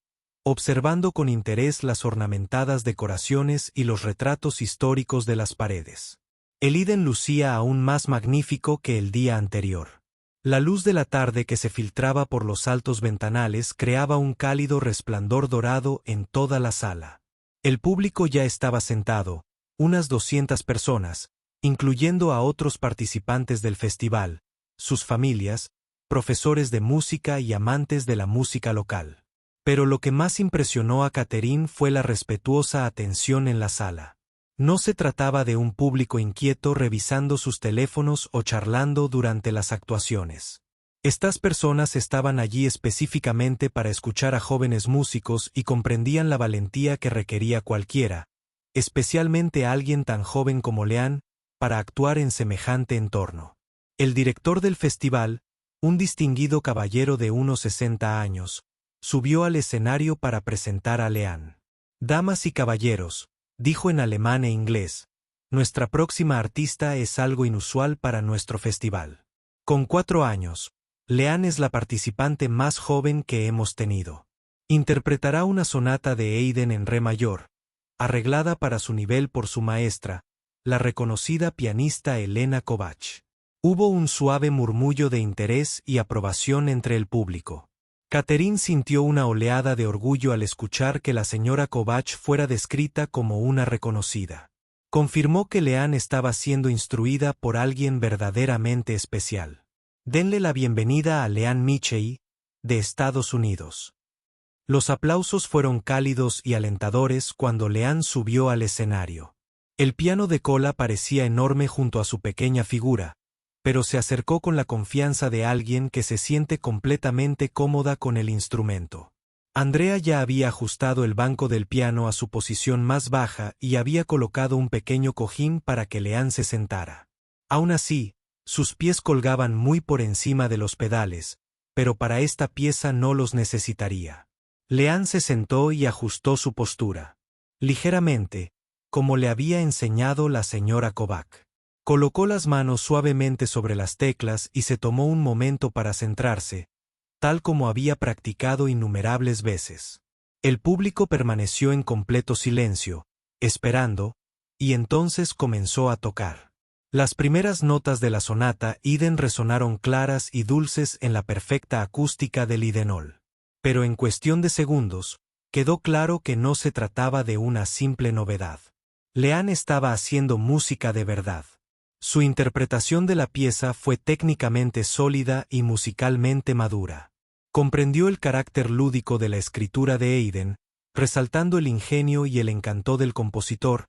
observando con interés las ornamentadas decoraciones y los retratos históricos de las paredes. El Iden lucía aún más magnífico que el día anterior. La luz de la tarde que se filtraba por los altos ventanales creaba un cálido resplandor dorado en toda la sala. El público ya estaba sentado, unas 200 personas, incluyendo a otros participantes del festival, sus familias, profesores de música y amantes de la música local. Pero lo que más impresionó a Catherine fue la respetuosa atención en la sala. No se trataba de un público inquieto revisando sus teléfonos o charlando durante las actuaciones. Estas personas estaban allí específicamente para escuchar a jóvenes músicos y comprendían la valentía que requería cualquiera, especialmente alguien tan joven como Leanne, para actuar en semejante entorno. El director del festival, un distinguido caballero de unos 60 años, subió al escenario para presentar a Leanne. Damas y caballeros, dijo en alemán e inglés, nuestra próxima artista es algo inusual para nuestro festival. Con 4 años, Leanne es la participante más joven que hemos tenido. Interpretará una sonata de Haydn en re mayor, arreglada para su nivel por su maestra, la reconocida pianista Elena Kovac. Hubo un suave murmullo de interés y aprobación entre el público. Catherine sintió una oleada de orgullo al escuchar que la señora Kovac fuera descrita como una reconocida. Confirmó que Leanne estaba siendo instruida por alguien verdaderamente especial. Denle la bienvenida a Leanne Mitchell, de Estados Unidos. Los aplausos fueron cálidos y alentadores cuando Leanne subió al escenario. El piano de cola parecía enorme junto a su pequeña figura, pero se acercó con la confianza de alguien que se siente completamente cómoda con el instrumento. Andrea ya había ajustado el banco del piano a su posición más baja y había colocado un pequeño cojín para que Leanne se sentara. Aún así, sus pies colgaban muy por encima de los pedales, pero para esta pieza no los necesitaría. Leanne se sentó y ajustó su postura. Ligeramente, como le había enseñado la señora Kovac. Colocó las manos suavemente sobre las teclas y se tomó un momento para centrarse, tal como había practicado innumerables veces. El público permaneció en completo silencio, esperando, y entonces comenzó a tocar. Las primeras notas de la sonata Haydn resonaron claras y dulces en la perfecta acústica del Idenol. Pero en cuestión de segundos, quedó claro que no se trataba de una simple novedad. Leanne estaba haciendo música de verdad. Su interpretación de la pieza fue técnicamente sólida y musicalmente madura. Comprendió el carácter lúdico de la escritura de Haydn, resaltando el ingenio y el encanto del compositor,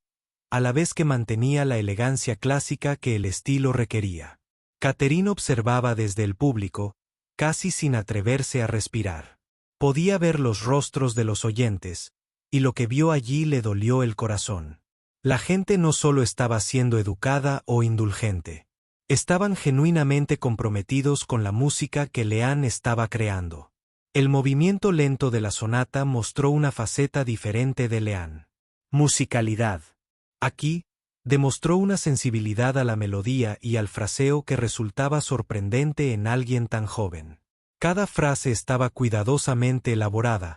a la vez que mantenía la elegancia clásica que el estilo requería. Catherine observaba desde el público, casi sin atreverse a respirar. Podía ver los rostros de los oyentes, y lo que vio allí le dolió el corazón. La gente no solo estaba siendo educada o indulgente. Estaban genuinamente comprometidos con la música que Leanne estaba creando. El movimiento lento de la sonata mostró una faceta diferente de Leanne. Musicalidad. Aquí, demostró una sensibilidad a la melodía y al fraseo que resultaba sorprendente en alguien tan joven. Cada frase estaba cuidadosamente elaborada,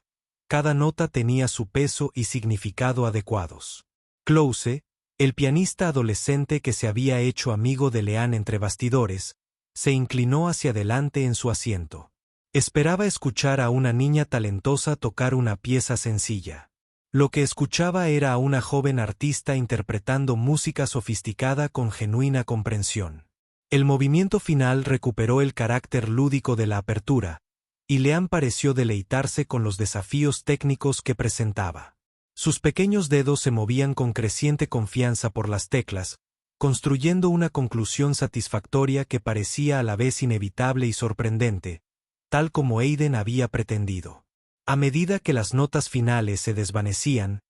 cada nota tenía su peso y significado adecuados. Close, el pianista adolescente que se había hecho amigo de Leanne entre bastidores, se inclinó hacia adelante en su asiento. Esperaba escuchar a una niña talentosa tocar una pieza sencilla. Lo que escuchaba era a una joven artista interpretando música sofisticada con genuina comprensión. El movimiento final recuperó el carácter lúdico de la apertura, y Leanne pareció deleitarse con los desafíos técnicos que presentaba. Sus pequeños dedos se movían con creciente confianza por las teclas, construyendo una conclusión satisfactoria que parecía a la vez inevitable y sorprendente, tal como Haydn había pretendido. A medida que las notas finales se desvanecían,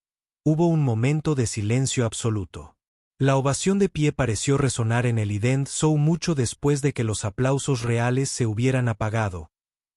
hubo un momento de silencio absoluto. La ovación de pie pareció resonar en el Eden Show mucho después de que los aplausos reales se hubieran apagado,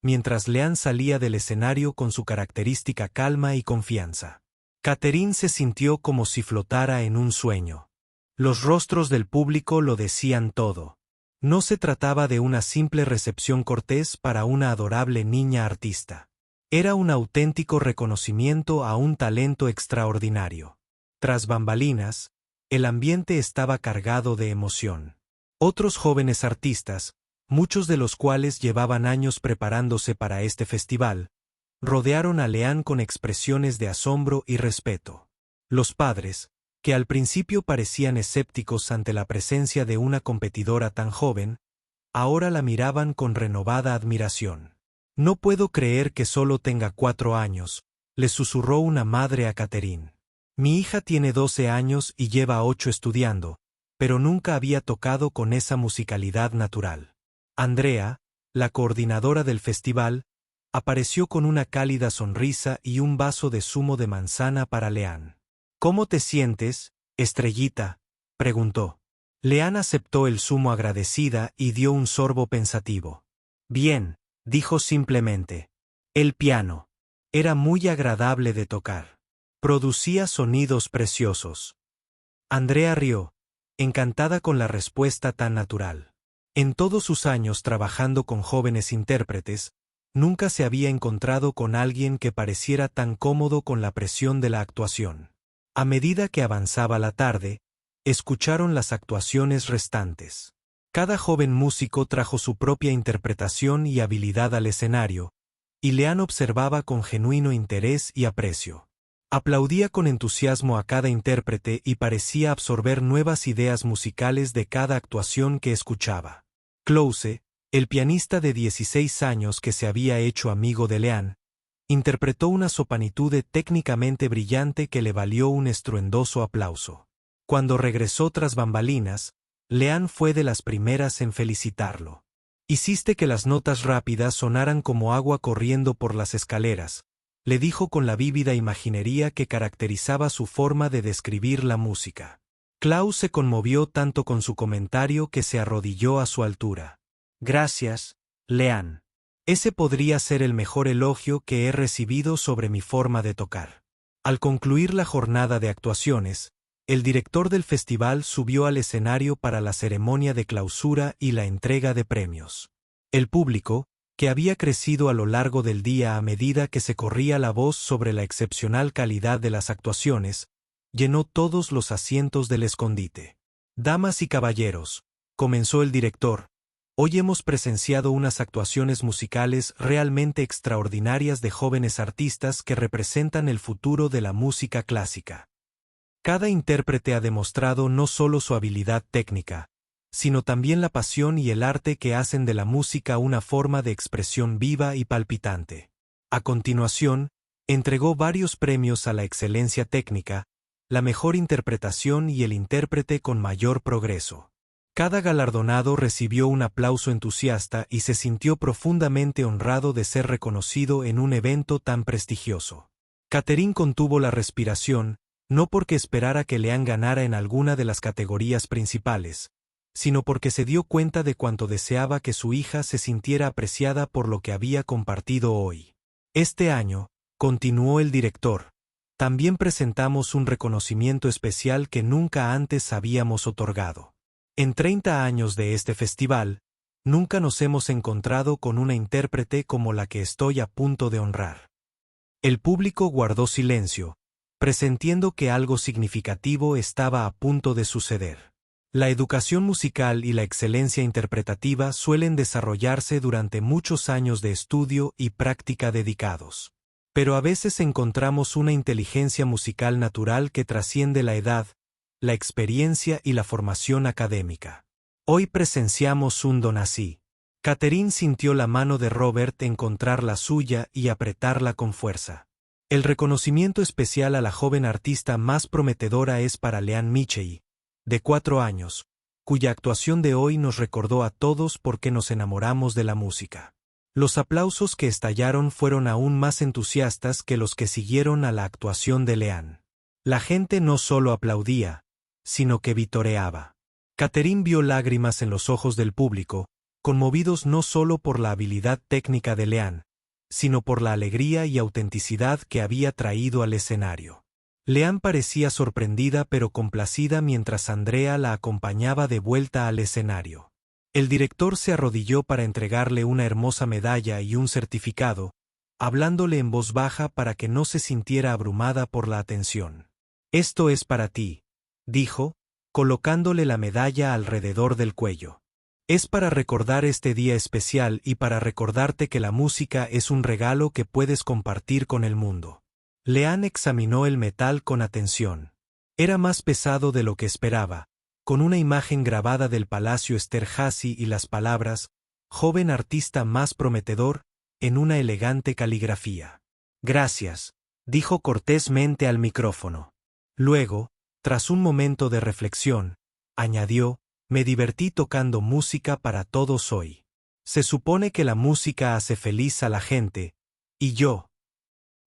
mientras Leanne salía del escenario con su característica calma y confianza. Catherine se sintió como si flotara en un sueño. Los rostros del público lo decían todo. No se trataba de una simple recepción cortés para una adorable niña artista. Era un auténtico reconocimiento a un talento extraordinario. Tras bambalinas, el ambiente estaba cargado de emoción. Otros jóvenes artistas, muchos de los cuales llevaban años preparándose para este festival, rodearon a Leanne con expresiones de asombro y respeto. Los padres, que al principio parecían escépticos ante la presencia de una competidora tan joven, ahora la miraban con renovada admiración. «No puedo creer que solo tenga 4 años», le susurró una madre a Catherine. «Mi hija tiene 12 años y lleva 8 estudiando, pero nunca había tocado con esa musicalidad natural». Andrea, la coordinadora del festival, apareció con una cálida sonrisa y un vaso de zumo de manzana para Leanne. «¿Cómo te sientes, estrellita?», preguntó. Leanne aceptó el zumo agradecida y dio un sorbo pensativo. «Bien», dijo simplemente. El piano. Era muy agradable de tocar. Producía sonidos preciosos. Andrea rió, encantada con la respuesta tan natural. En todos sus años trabajando con jóvenes intérpretes, nunca se había encontrado con alguien que pareciera tan cómodo con la presión de la actuación. A medida que avanzaba la tarde, escucharon las actuaciones restantes. Cada joven músico trajo su propia interpretación y habilidad al escenario, y Leanne observaba con genuino interés y aprecio. Aplaudía con entusiasmo a cada intérprete y parecía absorber nuevas ideas musicales de cada actuación que escuchaba. Close, el pianista de 16 años que se había hecho amigo de Leanne, interpretó una sopanitude técnicamente brillante que le valió un estruendoso aplauso. Cuando regresó tras bambalinas, Leanne fue de las primeras en felicitarlo. «Hiciste que las notas rápidas sonaran como agua corriendo por las escaleras», le dijo con la vívida imaginería que caracterizaba su forma de describir la música. Klaus se conmovió tanto con su comentario que se arrodilló a su altura. «Gracias, Leanne. Ese podría ser el mejor elogio que he recibido sobre mi forma de tocar». Al concluir la jornada de actuaciones, el director del festival subió al escenario para la ceremonia de clausura y la entrega de premios. El público, que había crecido a lo largo del día a medida que se corría la voz sobre la excepcional calidad de las actuaciones, llenó todos los asientos del escondite. «Damas y caballeros», comenzó el director, «hoy hemos presenciado unas actuaciones musicales realmente extraordinarias de jóvenes artistas que representan el futuro de la música clásica. Cada intérprete ha demostrado no solo su habilidad técnica, sino también la pasión y el arte que hacen de la música una forma de expresión viva y palpitante». A continuación, entregó varios premios a la excelencia técnica, la mejor interpretación y el intérprete con mayor progreso. Cada galardonado recibió un aplauso entusiasta y se sintió profundamente honrado de ser reconocido en un evento tan prestigioso. Catherine contuvo la respiración, no porque esperara que Leanne ganara en alguna de las categorías principales, sino porque se dio cuenta de cuánto deseaba que su hija se sintiera apreciada por lo que había compartido hoy. Este año, continuó el director, también presentamos un reconocimiento especial que nunca antes habíamos otorgado. En 30 años de este festival, nunca nos hemos encontrado con una intérprete como la que estoy a punto de honrar. El público guardó silencio, presintiendo que algo significativo estaba a punto de suceder. La educación musical y la excelencia interpretativa suelen desarrollarse durante muchos años de estudio y práctica dedicados. Pero a veces encontramos una inteligencia musical natural que trasciende la edad, la experiencia y la formación académica. Hoy presenciamos un don así. Catherine sintió la mano de Robert encontrar la suya y apretarla con fuerza. El reconocimiento especial a la joven artista más prometedora es para Leanne Michei, de 4 años, cuya actuación de hoy nos recordó a todos por qué nos enamoramos de la música. Los aplausos que estallaron fueron aún más entusiastas que los que siguieron a la actuación de Leanne. La gente no solo aplaudía, sino que vitoreaba. Catherine vio lágrimas en los ojos del público, conmovidos no solo por la habilidad técnica de Leanne, sino por la alegría y autenticidad que había traído al escenario. Leanne parecía sorprendida pero complacida mientras Andrea la acompañaba de vuelta al escenario. El director se arrodilló para entregarle una hermosa medalla y un certificado, hablándole en voz baja para que no se sintiera abrumada por la atención. «Esto es para ti», dijo, colocándole la medalla alrededor del cuello. «Es para recordar este día especial y para recordarte que la música es un regalo que puedes compartir con el mundo». Leanne examinó el metal con atención. Era más pesado de lo que esperaba, con una imagen grabada del Palacio Esterházy y las palabras, «joven artista más prometedor», en una elegante caligrafía. «Gracias», dijo cortésmente al micrófono. Luego, tras un momento de reflexión, añadió, «Me divertí tocando música para todos hoy. Se supone que la música hace feliz a la gente, y yo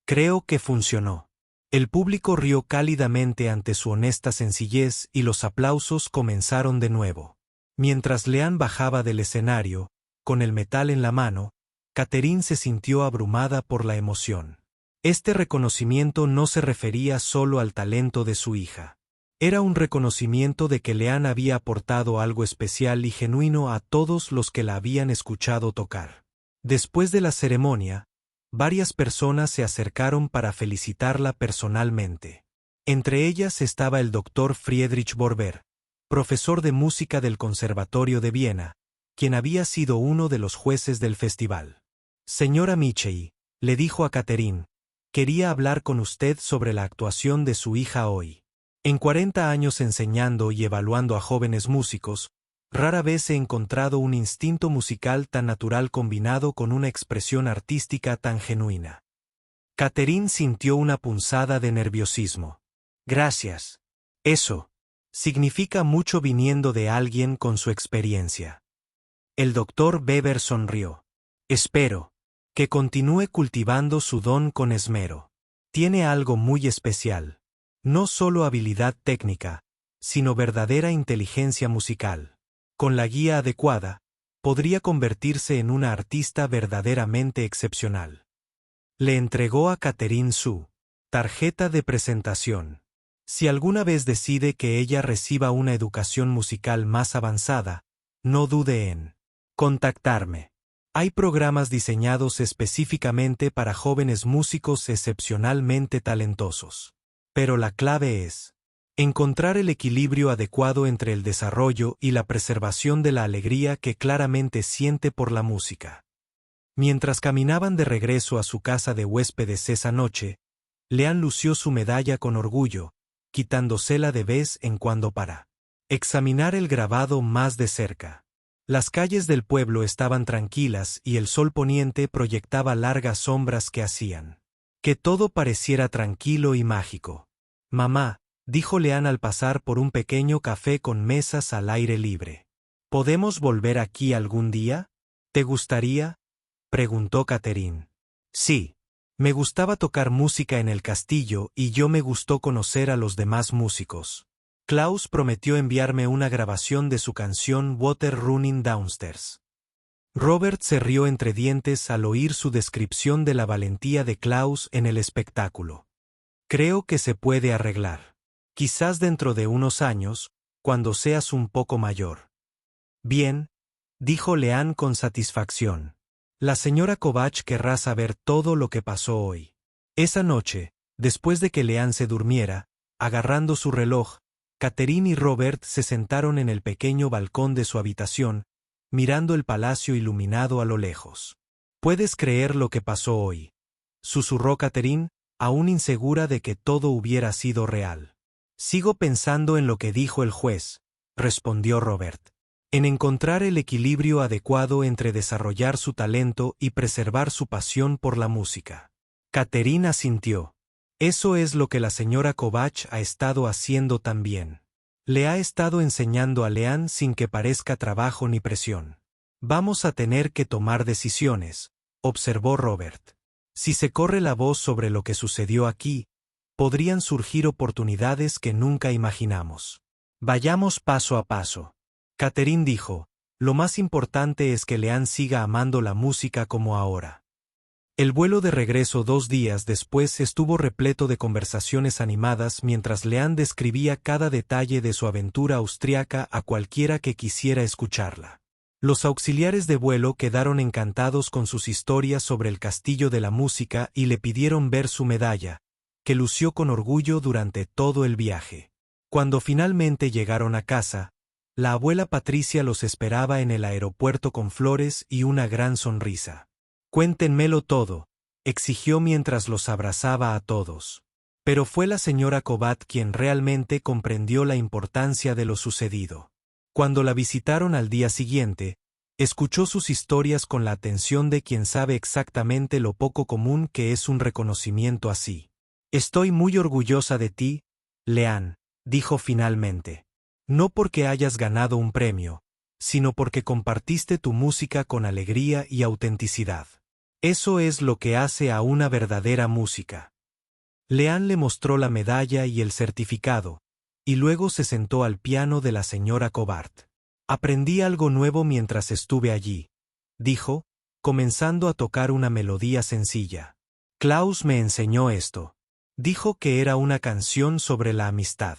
creo que funcionó». El público rió cálidamente ante su honesta sencillez y los aplausos comenzaron de nuevo. Mientras Leanne bajaba del escenario, con el metal en la mano, Catherine se sintió abrumada por la emoción. Este reconocimiento no se refería solo al talento de su hija. Era un reconocimiento de que Leanne había aportado algo especial y genuino a todos los que la habían escuchado tocar. Después de la ceremonia, varias personas se acercaron para felicitarla personalmente. Entre ellas estaba el doctor Friedrich Borber, profesor de música del Conservatorio de Viena, quien había sido uno de los jueces del festival. «Señora Michei», le dijo a Catherine, «quería hablar con usted sobre la actuación de su hija hoy. En 40 años enseñando y evaluando a jóvenes músicos, rara vez he encontrado un instinto musical tan natural combinado con una expresión artística tan genuina». Catherine sintió una punzada de nerviosismo. «Gracias. Eso significa mucho viniendo de alguien con su experiencia». El doctor Weber sonrió. «Espero que continúe cultivando su don con esmero. Tiene algo muy especial. No solo habilidad técnica, sino verdadera inteligencia musical. Con la guía adecuada, podría convertirse en una artista verdaderamente excepcional». Le entregó a Catherine su tarjeta de presentación. «Si alguna vez decide que ella reciba una educación musical más avanzada, no dude en contactarme. Hay programas diseñados específicamente para jóvenes músicos excepcionalmente talentosos. Pero la clave es encontrar el equilibrio adecuado entre el desarrollo y la preservación de la alegría que claramente siente por la música». Mientras caminaban de regreso a su casa de huéspedes esa noche, Leanne lució su medalla con orgullo, quitándosela de vez en cuando para examinar el grabado más de cerca. Las calles del pueblo estaban tranquilas y el sol poniente proyectaba largas sombras que hacían que todo pareciera tranquilo y mágico. «Mamá», dijo Leanne al pasar por un pequeño café con mesas al aire libre. ¿Podemos volver aquí algún día? ¿Te gustaría? Preguntó Catherine. Sí. Me gustaba tocar música en el castillo y yo me gustó conocer a los demás músicos. Klaus prometió enviarme una grabación de su canción Water Running Downstairs. Robert se rió entre dientes al oír su descripción de la valentía de Klaus en el espectáculo. Creo que se puede arreglar. Quizás dentro de unos años, cuando seas un poco mayor. Bien, dijo Leanne con satisfacción. La señora Kovach querrá saber todo lo que pasó hoy. Esa noche, después de que Leanne se durmiera, agarrando su reloj, Catherine y Robert se sentaron en el pequeño balcón de su habitación, mirando el palacio iluminado a lo lejos. ¿Puedes creer lo que pasó hoy?, susurró Catherine, aún insegura de que todo hubiera sido real. Sigo pensando en lo que dijo el juez, respondió Robert. En encontrar el equilibrio adecuado entre desarrollar su talento y preservar su pasión por la música. Catherine asintió. Eso es lo que la señora Kovach ha estado haciendo también. Le ha estado enseñando a Leanne sin que parezca trabajo ni presión. Vamos a tener que tomar decisiones, observó Robert. Si se corre la voz sobre lo que sucedió aquí, podrían surgir oportunidades que nunca imaginamos. Vayamos paso a paso. Catherine dijo, lo más importante es que Leanne siga amando la música como ahora. El vuelo de regreso 2 días después estuvo repleto de conversaciones animadas mientras Leanne describía cada detalle de su aventura austriaca a cualquiera que quisiera escucharla. Los auxiliares de vuelo quedaron encantados con sus historias sobre el castillo de la música y le pidieron ver su medalla, que lució con orgullo durante todo el viaje. Cuando finalmente llegaron a casa, la abuela Patricia los esperaba en el aeropuerto con flores y una gran sonrisa. Cuéntenmelo todo, exigió mientras los abrazaba a todos. Pero fue la señora Kovach quien realmente comprendió la importancia de lo sucedido. Cuando la visitaron al día siguiente, escuchó sus historias con la atención de quien sabe exactamente lo poco común que es un reconocimiento así. Estoy muy orgullosa de ti, Leanne, dijo finalmente. No porque hayas ganado un premio, sino porque compartiste tu música con alegría y autenticidad. Eso es lo que hace a una verdadera música. Leanne le mostró la medalla y el certificado, y luego se sentó al piano de la señora Kovach. Aprendí algo nuevo mientras estuve allí, dijo, comenzando a tocar una melodía sencilla. Klaus me enseñó esto. Dijo que era una canción sobre la amistad.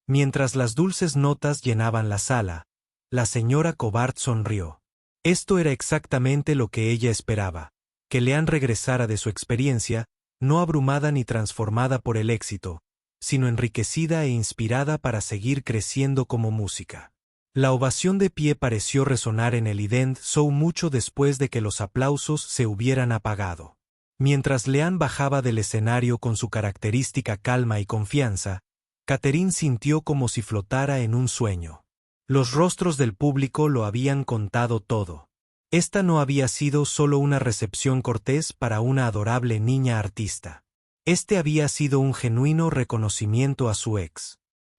Mientras las dulces notas llenaban la sala, la señora Kovach sonrió. Esto era exactamente lo que ella esperaba, que Leanne regresara de su experiencia, no abrumada ni transformada por el éxito, sino enriquecida e inspirada para seguir creciendo como música. La ovación de pie pareció resonar en el Ident Show mucho después de que los aplausos se hubieran apagado. Mientras Leanne bajaba del escenario con su característica calma y confianza, Catherine sintió como si flotara en un sueño. Los rostros del público lo habían contado todo. Esta no había sido solo una recepción cortés para una adorable niña artista. Este había sido un genuino reconocimiento a su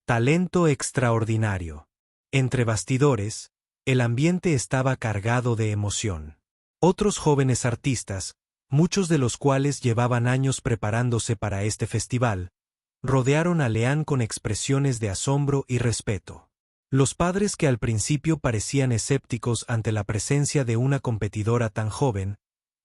talento extraordinario. Entre bastidores, el ambiente estaba cargado de emoción. Otros jóvenes artistas, muchos de los cuales llevaban años preparándose para este festival, rodearon a Leanne con expresiones de asombro y respeto. Los padres que al principio parecían escépticos ante la presencia de una competidora tan joven,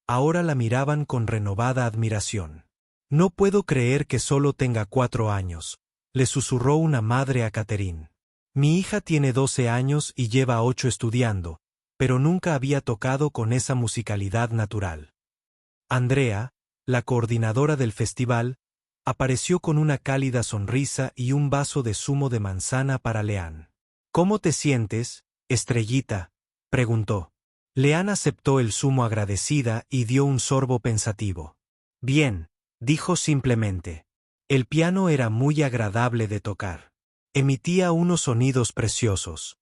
ahora la miraban con renovada admiración. No puedo creer que solo tenga 4 años, le susurró una madre a Catherine. Mi hija tiene 12 años y lleva 8 estudiando, pero nunca había tocado con esa musicalidad natural. Andrea, la coordinadora del festival, apareció con una cálida sonrisa y un vaso de zumo de manzana para Leanne. ¿Cómo te sientes, estrellita?, preguntó. Leanne aceptó el zumo agradecida y dio un sorbo pensativo. Bien, dijo simplemente. El piano era muy agradable de tocar. Emitía unos sonidos preciosos.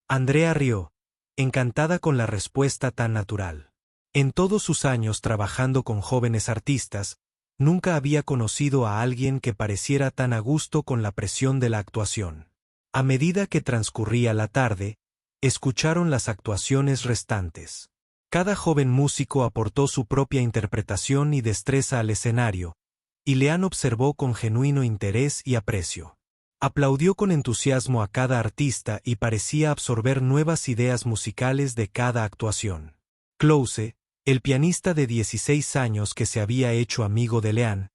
Andrea rió, encantada con la respuesta tan natural. En todos sus años trabajando con jóvenes artistas, nunca había conocido a alguien que pareciera tan a gusto con la presión de la actuación. A medida que transcurría la tarde, escucharon las actuaciones restantes. Cada joven músico aportó su propia interpretación y destreza al escenario, y Leanne observó con genuino interés y aprecio. Aplaudió con entusiasmo a cada artista y parecía absorber nuevas ideas musicales de cada actuación. Close, el pianista de 16 años que se había hecho amigo de Leanne,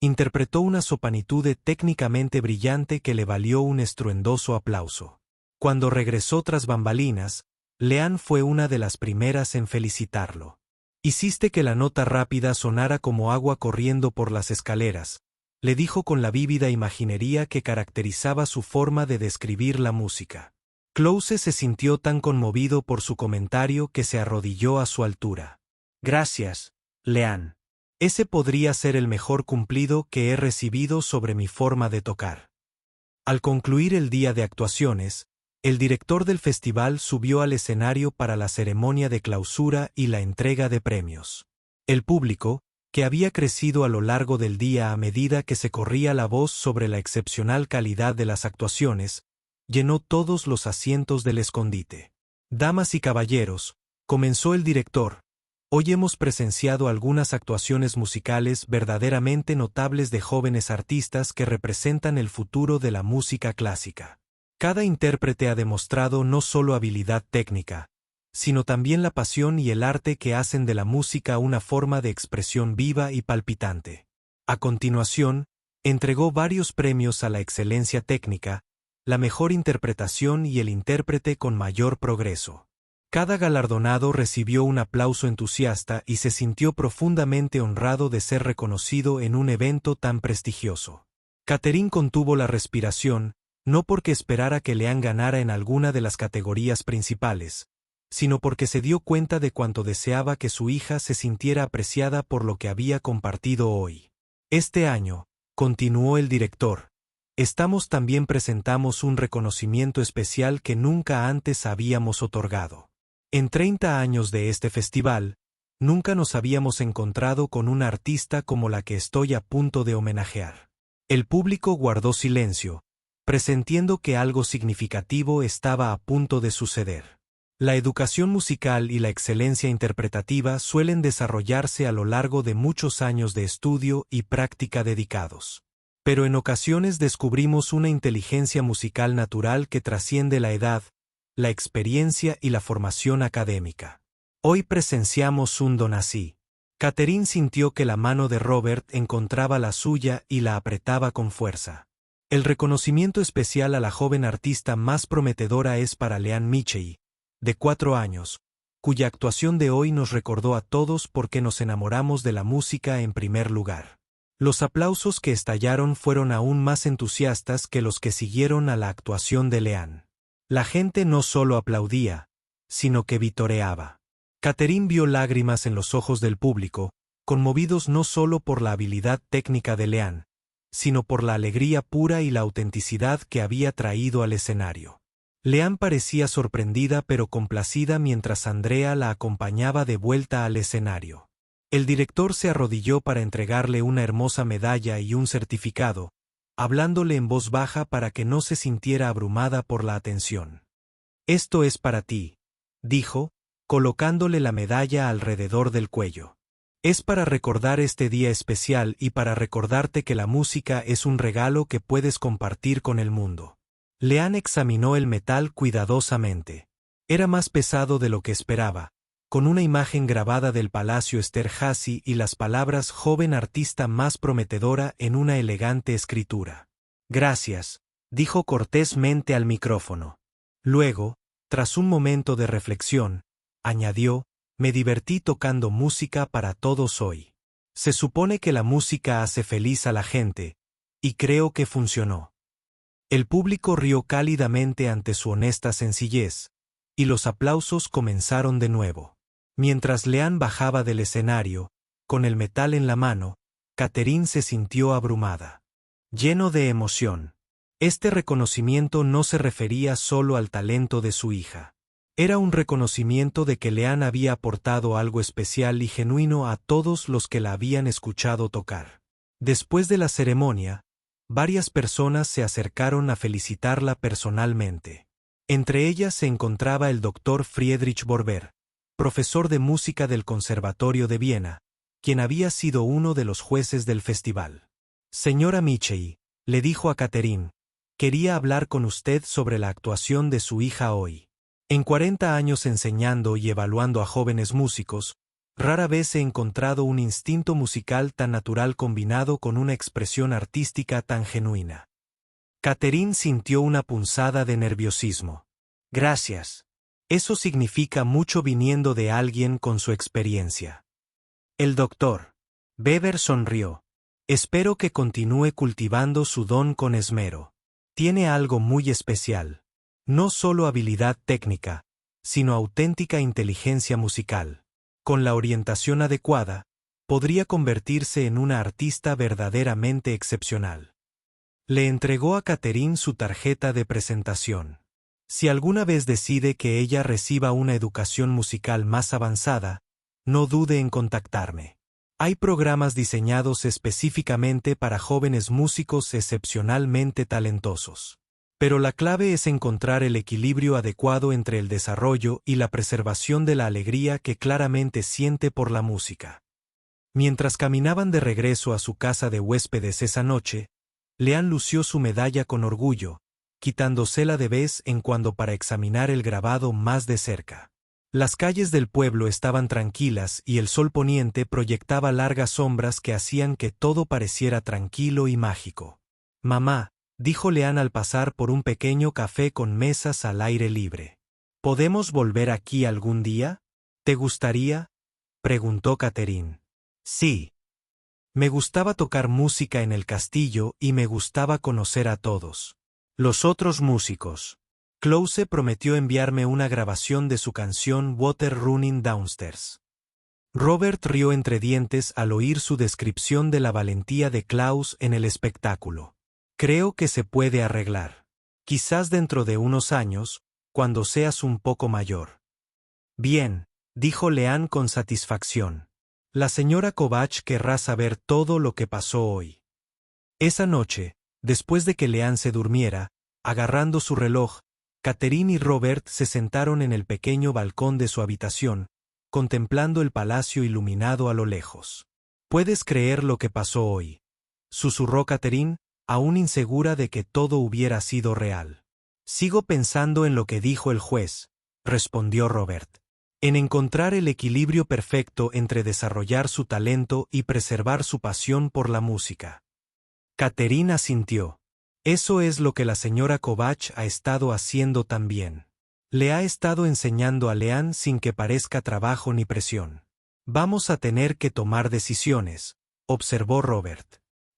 interpretó una sopanitude técnicamente brillante que le valió un estruendoso aplauso. Cuando regresó tras bambalinas, Leanne fue una de las primeras en felicitarlo. «Hiciste que la nota rápida sonara como agua corriendo por las escaleras», le dijo con la vívida imaginería que caracterizaba su forma de describir la música. Close se sintió tan conmovido por su comentario que se arrodilló a su altura. «Gracias, Leanne. Ese podría ser el mejor cumplido que he recibido sobre mi forma de tocar». Al concluir el día de actuaciones, el director del festival subió al escenario para la ceremonia de clausura y la entrega de premios. El público, que había crecido a lo largo del día a medida que se corría la voz sobre la excepcional calidad de las actuaciones, llenó todos los asientos del escondite. «Damas y caballeros», comenzó el director, «hoy hemos presenciado algunas actuaciones musicales verdaderamente notables de jóvenes artistas que representan el futuro de la música clásica. Cada intérprete ha demostrado no solo habilidad técnica, sino también la pasión y el arte que hacen de la música una forma de expresión viva y palpitante». A continuación, entregó varios premios a la excelencia técnica, la mejor interpretación y el intérprete con mayor progreso. Cada galardonado recibió un aplauso entusiasta y se sintió profundamente honrado de ser reconocido en un evento tan prestigioso. Catherine contuvo la respiración, no porque esperara que Leanne ganara en alguna de las categorías principales, sino porque se dio cuenta de cuánto deseaba que su hija se sintiera apreciada por lo que había compartido hoy. «Este año», continuó el director, también presentamos un reconocimiento especial que nunca antes habíamos otorgado. En 30 años de este festival, nunca nos habíamos encontrado con una artista como la que estoy a punto de homenajear». El público guardó silencio, presintiendo que algo significativo estaba a punto de suceder. La educación musical y la excelencia interpretativa suelen desarrollarse a lo largo de muchos años de estudio y práctica dedicados. Pero en ocasiones descubrimos una inteligencia musical natural que trasciende la edad, la experiencia y la formación académica. Hoy presenciamos un don así. Catherine sintió que la mano de Robert encontraba la suya y la apretaba con fuerza. El reconocimiento especial a la joven artista más prometedora es para Leanne Mitchell, de 4 años, cuya actuación de hoy nos recordó a todos por qué nos enamoramos de la música en primer lugar. Los aplausos que estallaron fueron aún más entusiastas que los que siguieron a la actuación de Leanne. La gente no solo aplaudía, sino que vitoreaba. Catherine vio lágrimas en los ojos del público, conmovidos no solo por la habilidad técnica de Leanne, sino por la alegría pura y la autenticidad que había traído al escenario. Leanne parecía sorprendida pero complacida mientras Andrea la acompañaba de vuelta al escenario. El director se arrodilló para entregarle una hermosa medalla y un certificado, hablándole en voz baja para que no se sintiera abrumada por la atención. «Esto es para ti», dijo, colocándole la medalla alrededor del cuello. «Es para recordar este día especial y para recordarte que la música es un regalo que puedes compartir con el mundo». Leanne examinó el metal cuidadosamente. Era más pesado de lo que esperaba, con una imagen grabada del Palacio Esterházy y las palabras «joven artista más prometedora» en una elegante escritura. «Gracias», dijo cortésmente al micrófono. Luego, tras un momento de reflexión, añadió: «Me divertí tocando música para todos hoy. Se supone que la música hace feliz a la gente, y creo que funcionó». El público rió cálidamente ante su honesta sencillez, y los aplausos comenzaron de nuevo. Mientras Leanne bajaba del escenario, con el metal en la mano, Catherine se sintió abrumada. Lleno de emoción. Este reconocimiento no se refería solo al talento de su hija. Era un reconocimiento de que Leanne había aportado algo especial y genuino a todos los que la habían escuchado tocar. Después de la ceremonia, varias personas se acercaron a felicitarla personalmente. Entre ellas se encontraba el doctor Friedrich Borber, profesor de música del Conservatorio de Viena, quien había sido uno de los jueces del festival. Señora Michei, le dijo a Catherine, quería hablar con usted sobre la actuación de su hija hoy. En 40 años enseñando y evaluando a jóvenes músicos, rara vez he encontrado un instinto musical tan natural combinado con una expresión artística tan genuina. Catherine sintió una punzada de nerviosismo. Gracias. Eso significa mucho viniendo de alguien con su experiencia. El doctor Weber sonrió. Espero que continúe cultivando su don con esmero. Tiene algo muy especial. No solo habilidad técnica, sino auténtica inteligencia musical. Con la orientación adecuada, podría convertirse en una artista verdaderamente excepcional. Le entregó a Catherine su tarjeta de presentación. Si alguna vez decide que ella reciba una educación musical más avanzada, no dude en contactarme. Hay programas diseñados específicamente para jóvenes músicos excepcionalmente talentosos. Pero la clave es encontrar el equilibrio adecuado entre el desarrollo y la preservación de la alegría que claramente siente por la música. Mientras caminaban de regreso a su casa de huéspedes esa noche, Leanne lució su medalla con orgullo, quitándosela de vez en cuando para examinar el grabado más de cerca. Las calles del pueblo estaban tranquilas y el sol poniente proyectaba largas sombras que hacían que todo pareciera tranquilo y mágico. Mamá, dijo Leanne al pasar por un pequeño café con mesas al aire libre. ¿Podemos volver aquí algún día? ¿Te gustaría? Preguntó Catherine. Sí. Me gustaba tocar música en el castillo y me gustaba conocer a todos. Los otros músicos. Close prometió enviarme una grabación de su canción Water Running Downstairs. Robert rió entre dientes al oír su descripción de la valentía de Klaus en el espectáculo. Creo que se puede arreglar. Quizás dentro de unos años, cuando seas un poco mayor. Bien, dijo Leanne con satisfacción. La señora Kovach querrá saber todo lo que pasó hoy. Esa noche, después de que Leanne se durmiera, agarrando su reloj, Catherine y Robert se sentaron en el pequeño balcón de su habitación, contemplando el palacio iluminado a lo lejos. ¿Puedes creer lo que pasó hoy?, susurró Catherine, aún insegura de que todo hubiera sido real. Sigo pensando en lo que dijo el juez, respondió Robert. En encontrar el equilibrio perfecto entre desarrollar su talento y preservar su pasión por la música. Catherine asintió. Eso es lo que la señora Kovach ha estado haciendo también. Le ha estado enseñando a Leanne sin que parezca trabajo ni presión. Vamos a tener que tomar decisiones, observó Robert.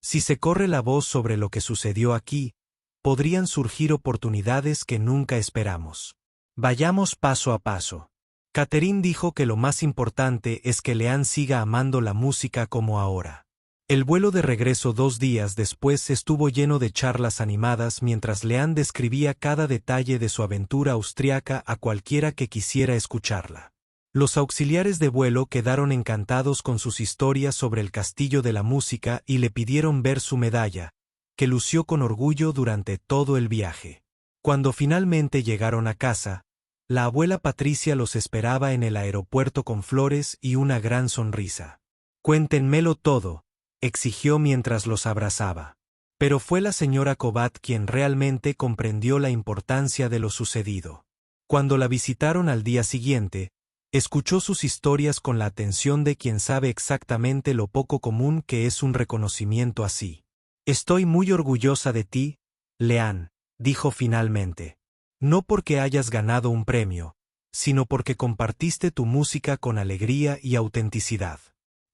Si se corre la voz sobre lo que sucedió aquí, podrían surgir oportunidades que nunca esperamos. Vayamos paso a paso. Catherine dijo que lo más importante es que Leanne siga amando la música como ahora. El vuelo de regreso 2 días después estuvo lleno de charlas animadas mientras Leanne describía cada detalle de su aventura austriaca a cualquiera que quisiera escucharla. Los auxiliares de vuelo quedaron encantados con sus historias sobre el castillo de la música y le pidieron ver su medalla, que lució con orgullo durante todo el viaje. Cuando finalmente llegaron a casa, la abuela Patricia los esperaba en el aeropuerto con flores y una gran sonrisa. Cuéntenmelo todo, exigió mientras los abrazaba. Pero fue la señora Kovach quien realmente comprendió la importancia de lo sucedido. Cuando la visitaron al día siguiente, escuchó sus historias con la atención de quien sabe exactamente lo poco común que es un reconocimiento así. Estoy muy orgullosa de ti, Leanne, dijo finalmente. No porque hayas ganado un premio, sino porque compartiste tu música con alegría y autenticidad.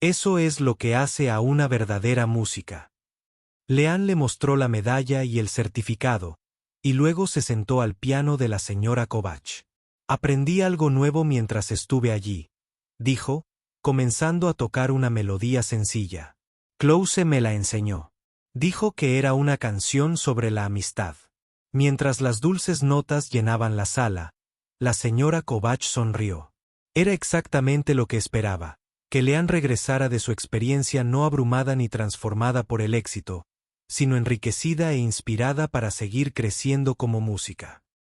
Eso es lo que hace a una verdadera música. Leanne le mostró la medalla y el certificado, y luego se sentó al piano de la señora Kovach. Aprendí algo nuevo mientras estuve allí, dijo, comenzando a tocar una melodía sencilla. Close me la enseñó. Dijo que era una canción sobre la amistad. Mientras las dulces notas llenaban la sala, la señora Kovach sonrió. Era exactamente lo que esperaba, que Leanne regresara de su experiencia no abrumada ni transformada por el éxito, sino enriquecida e inspirada para seguir creciendo como música.